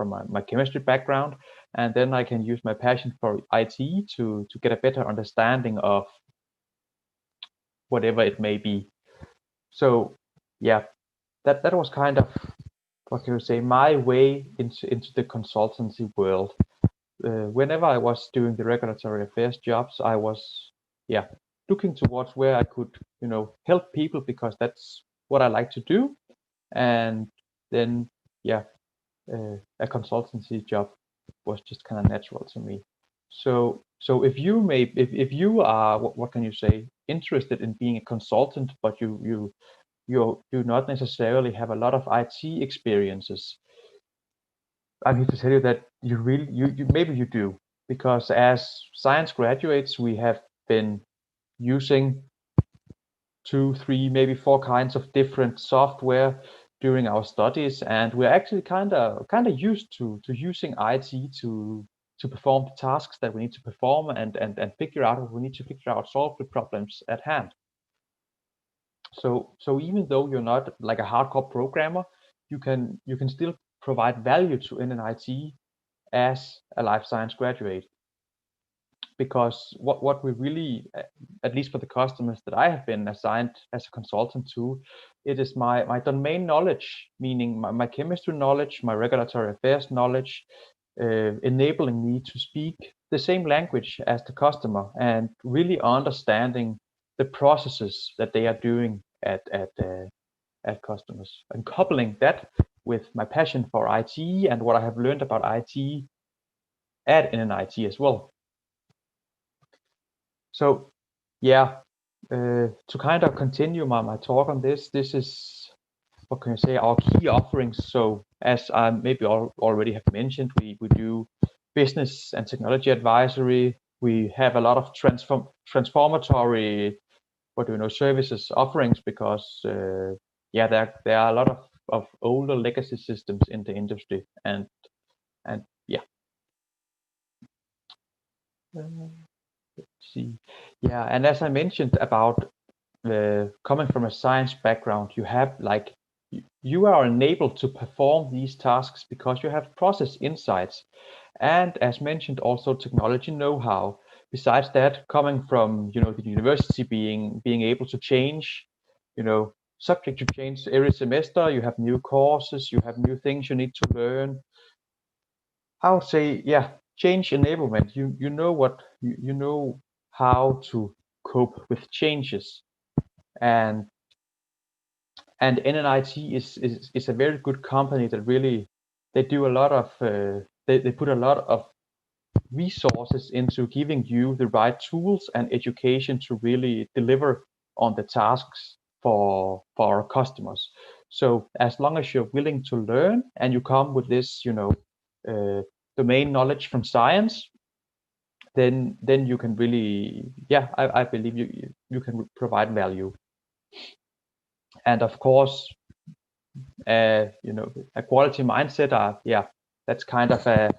my chemistry background, and then I can use my passion for IT to get a better understanding of whatever it may be. So yeah, that was kind of, what can you say, my way into the consultancy world. Whenever I was doing the regulatory affairs jobs, I was looking towards where I could help people, because that's what I like to do. And then a consultancy job was just kind of natural to me. So if you are, what can you say, interested in being a consultant, but you do not necessarily have a lot of IT experiences, I need to tell you that maybe you do, because as science graduates, we have been using 2, 3, maybe 4 kinds of different software during our studies, and we're actually kind of used to using IT to perform the tasks that we need to perform and figure out what we need to figure out, solve the problems at hand. So even though you're not like a hardcore programmer, you can still provide value to NNIT as a life science graduate. Because what we really, at least for the customers that I have been assigned as a consultant to, it is my domain knowledge, meaning my chemistry knowledge, my regulatory affairs knowledge, enabling me to speak the same language as the customer and really understanding the processes that they are doing at customers, and coupling that with my passion for IT and what I have learned about IT at NNIT as well. So to kind of continue my talk on this is, what can you say, our key offerings. So as I maybe already have mentioned, we do business and technology advisory. We have a lot of transformatory services offerings, because there are a lot of older legacy systems in the industry, and Let's see. Yeah, and as I mentioned about coming from a science background, you have like you are enabled to perform these tasks because you have process insights, and as mentioned, also technology know-how. Besides that, coming from the university, being able to change, subject to change every semester. You have new courses, you have new things you need to learn. I would say, yeah, change enablement. You know what you know how to cope with changes, and NNIT is a very good company that really they do a lot of they put a lot of resources into giving you the right tools and education to really deliver on the tasks for our customers. So as long as you're willing to learn and you come with this, domain knowledge from science, then you can really, yeah, I believe you can provide value. And of course, a quality mindset, yeah, that's kind of a,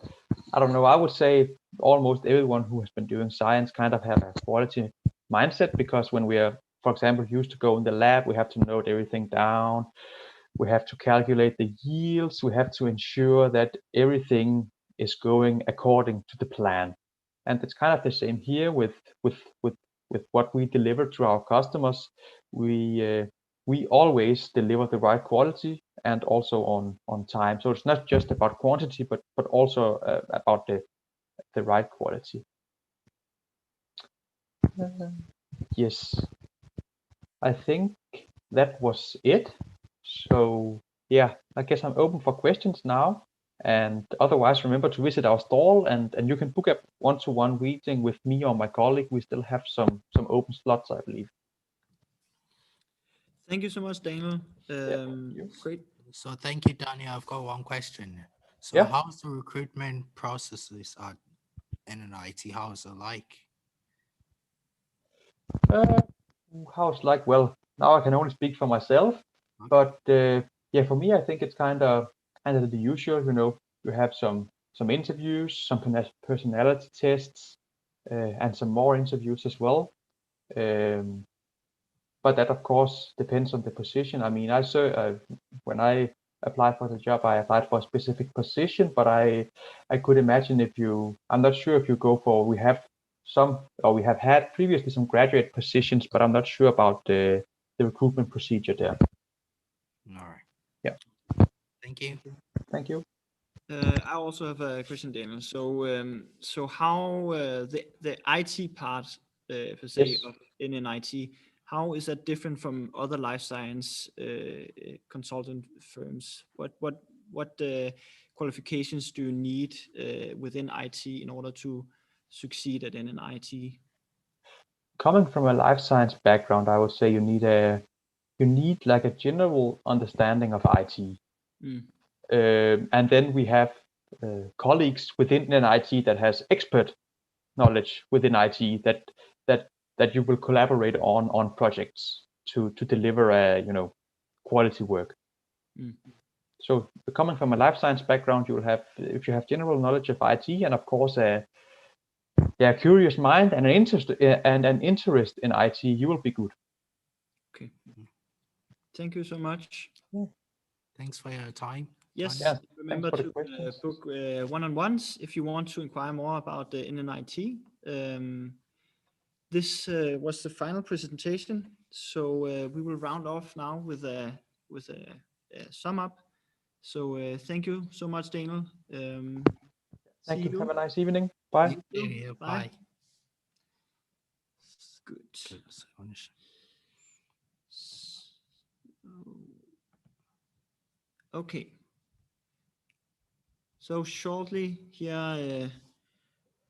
I don't know, I would say almost everyone who has been doing science kind of have a quality mindset, because when we are, for example, used to go in the lab, we have to note everything down. We have to calculate the yields. We have to ensure that everything is going according to the plan. And it's kind of the same here with what we deliver to our customers. We always deliver the right quality and also on time. So it's not just about quantity, but also about the right quality. Yes, I think that was it. So yeah, I guess I'm open for questions now. And otherwise, remember to visit our stall, and you can book a one-to-one meeting with me or my colleague. We still have some open slots, I believe. Thank you so much, Daniel. Great. So thank you, Daniel. I've got one question. So Yeah. how's the recruitment processes at NNIT? How's it like? How's like? Well, now I can only speak for myself, but yeah, for me, I think it's kind of the usual. You have some interviews, some personality tests, and some more interviews as well. But that, of course, depends on the position. I mean, when I applied for the job, I applied for a specific position, but I could imagine I'm not sure if you go for, we have had previously some graduate positions, but I'm not sure about the recruitment procedure there. All right. Yeah. Thank you. Thank you. I also have a question, Daniel. So how the IT part, per se, Yes. of NNIT, how is that different from other life science consultant firms? What qualifications do you need within IT in order to succeed at NNIT? Coming from a life science background, I would say you need like a general understanding of IT. And then we have colleagues within an IT that has expert knowledge within IT that you will collaborate on projects to deliver quality work. So coming from a life science background, you will have, if you have general knowledge of IT and of course a curious mind and an interest in IT, you will be good. Okay. Thank you so much. Thanks for your time. Yes, Yeah, remember thanks for the to questions. book one-on-ones if you want to inquire more about the NNIT. This was the final presentation, so we will round off now with a sum up. So thank you so much, Daniel. Thank See you. Have a nice evening. Bye. Yeah, bye. Good. Okay. So shortly here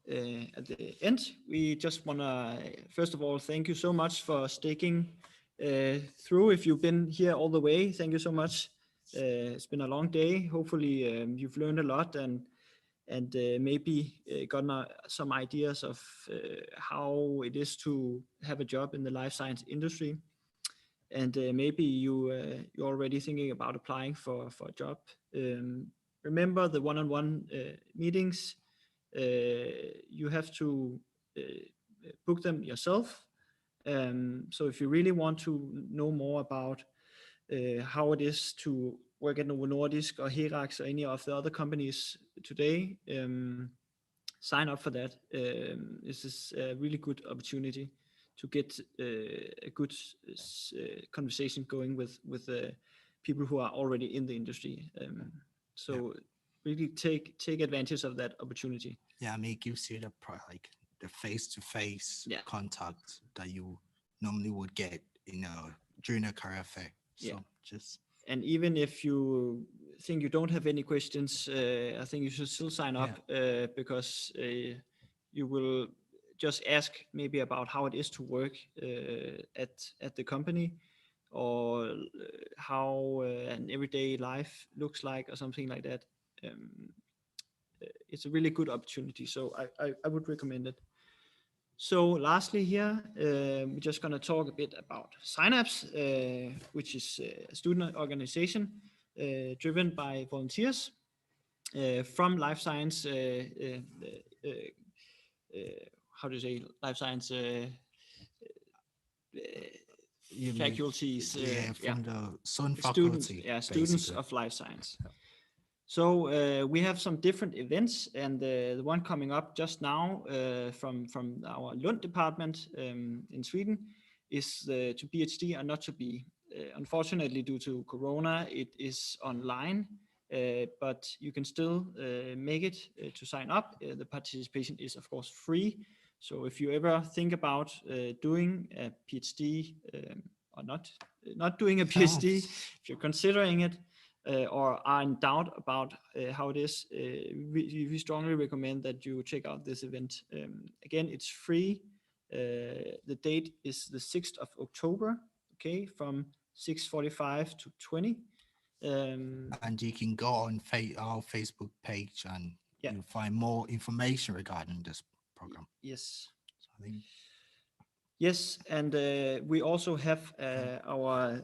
at the end, we just want to, first of all, thank you so much for sticking through. If you've been here all the way, thank you so much. It's been a long day. Hopefully you've learned a lot and maybe gotten some ideas of how it is to have a job in the life science industry. And maybe you're already thinking about applying for a job. Remember the one-on-one meetings. You have to book them yourself. So if you really want to know more about how it is to work at Novo Nordisk or Herax or any of the other companies today, sign up for that. This is a really good opportunity to get a good conversation going with people who are already in the industry. So really take advantage of that opportunity. Yeah, I mean, it gives you the face-to-face contact that you normally would get during a career fair. So and even if you think you don't have any questions, I think you should still sign up because you will just ask maybe about how it is to work at the company, or how an everyday life looks like, or something like that. It's a really good opportunity, so I would recommend it. So lastly here, we're just going to talk a bit about Synapse, which is a student organization driven by volunteers from life science, how do you say, life science faculties. From the Sun students, faculty. Students of life science. So we have some different events, and the one coming up just now from our Lund department in Sweden is to PhD or not to be. Unfortunately, due to Corona, it is online, but you can still make it to sign up. The participation is, of course, free. So if you ever think about doing a PhD or not doing a PhD, if you're considering it, or are in doubt about how it is, we strongly recommend that you check out this event. Again, it's free. The date is the 6th of October, okay, from 6:45 to 20. And you can go on our Facebook page and you'll find more information regarding this program. Yes. So I think... Yes, and we also have our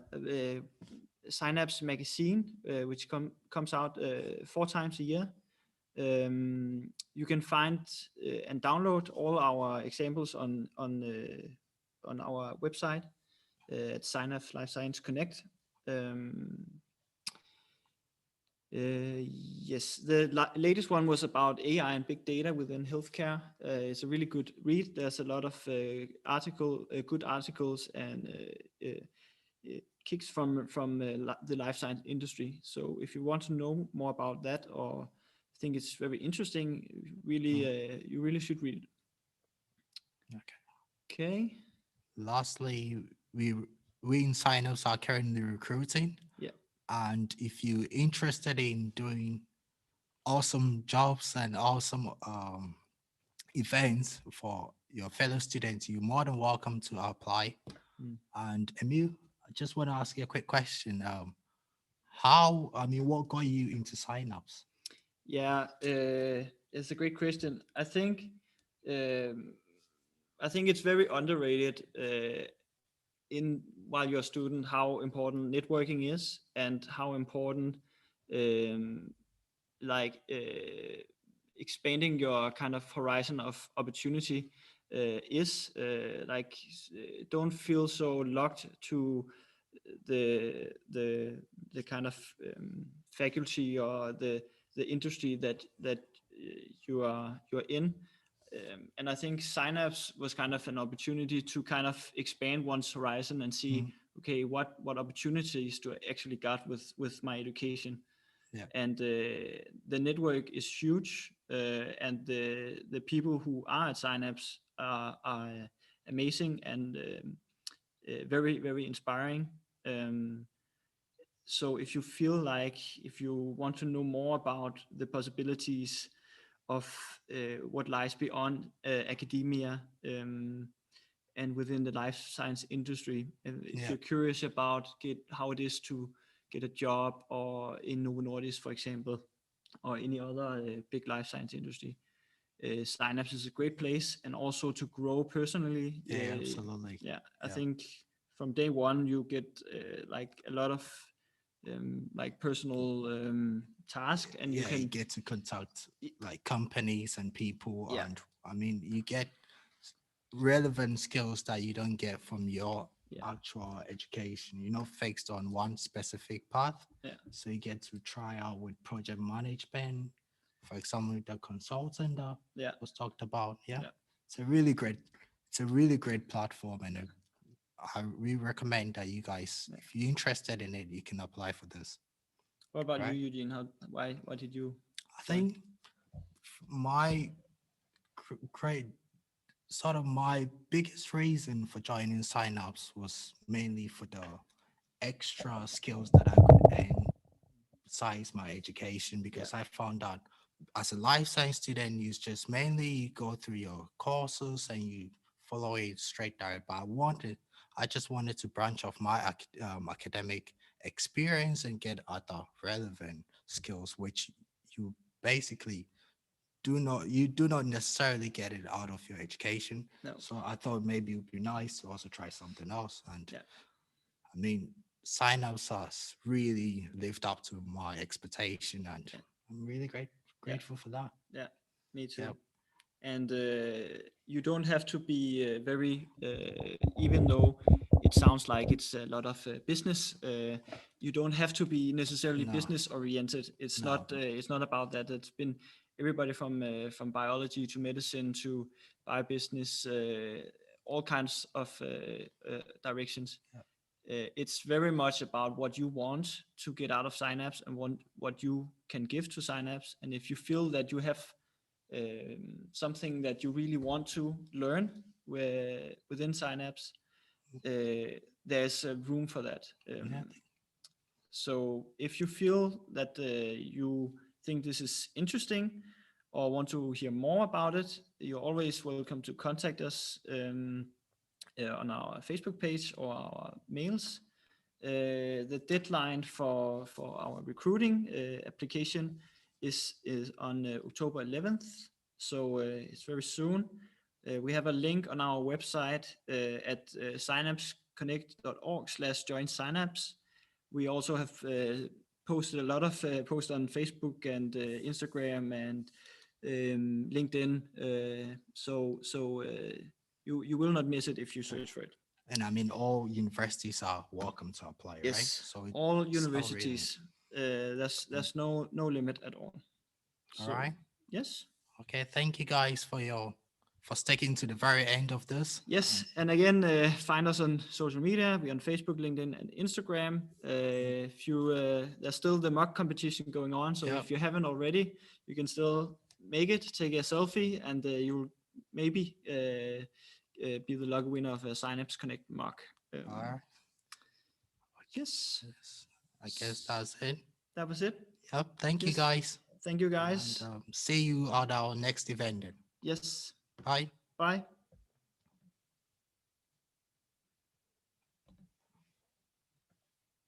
Synapse magazine, which comes out 4 times a year. You can find and download all our examples on our website at Synapse Life Science Connect. Yes, the latest one was about AI and big data within healthcare. It's a really good read. There's a lot of good articles and kicks from the life science industry. So if you want to know more about that, or think it's very interesting, really, you really should read it. Okay. Lastly, we in Synapse are currently recruiting. Yeah. And if you're interested in doing awesome jobs and awesome events for your fellow students, you're more than welcome to apply. And Emil, I just want to ask you a quick question. What got you into Synapse? Yeah, it's a great question. I think it's very underrated while you're a student, how important networking is, and how important expanding your kind of horizon of opportunity is. Don't feel so locked to the kind of faculty or the industry that you're in. And I think Synapse was kind of an opportunity to kind of expand one's horizon and see, okay, what opportunities do I actually got with my education? Yeah. And the network is huge, and the people who are at Synapse are amazing and very, very inspiring. So if you feel like, if you want to know more about the possibilities of what lies beyond academia and within the life science industry, if you're curious about how it is to get a job or in Novo Nordisk, for example, or any other big life science industry, Synapse is a great place, and also to grow personally. Yeah, absolutely. Yeah, I think from day one you get like a lot of like personal task, and you get to contact like companies and people, and I mean you get relevant skills that you don't get from your Yeah. actual education. You're not fixed on one specific path. Yeah. So you get to try out with project management, for example, the consultant that Yeah. was talked about. Yeah. Yeah. It's a really great platform, and we recommend that you guys, if you're interested in it, you can apply for this. What about Right. you, Eugene? Why did you? I think my great sort of my biggest reason for joining Synapse was mainly for the extra skills that I could earn besides my education, because I found out as a life science student, you just mainly go through your courses and you follow it straight there. But I just wanted to branch off my academic experience and get other relevant skills, which you basically you do not necessarily get it out of your education. No. So I thought maybe it would be nice to also try something else. And Yeah. I mean, Synapse has really lived up to my expectation, and I'm really grateful for that. Yeah, me too. Yeah. And you don't have to be very, even though it sounds like it's a lot of business, you don't have to be necessarily No. business oriented. It's No. not about that. It's been everybody from biology to medicine to biobusiness, all kinds of directions. It's very much about what you want to get out of Synapse and what you can give to Synapse. And if you feel that you have something that you really want to learn within Synapse, there's room for that. So if you feel that you think this is interesting or want to hear more about it, you're always welcome to contact us on our Facebook page or our mails. The deadline for our recruiting application is on October 11th, so it's very soon. We have a link on our website at synapseconnect.org/join-synapse. We also have posted a lot of posts on Facebook and Instagram and LinkedIn, so you will not miss it if you search for it. And I mean, all universities are welcome to apply, Yes, right? So all universities. There's no limit at all. All right. Yes. Okay. Thank you guys for sticking to the very end of this. Yes, and again, find us on social media. We're on Facebook, LinkedIn, and Instagram. If you there's still the mock competition going on, so if you haven't already, you can still make it. Take a selfie, and you'll maybe be the lucky winner of a Synapse Connect mock. All right. Yes. I guess that's it. That was it. Yep. Thank you, guys. Thank you, guys. And see you at our next event then. Yes. Bye. Bye.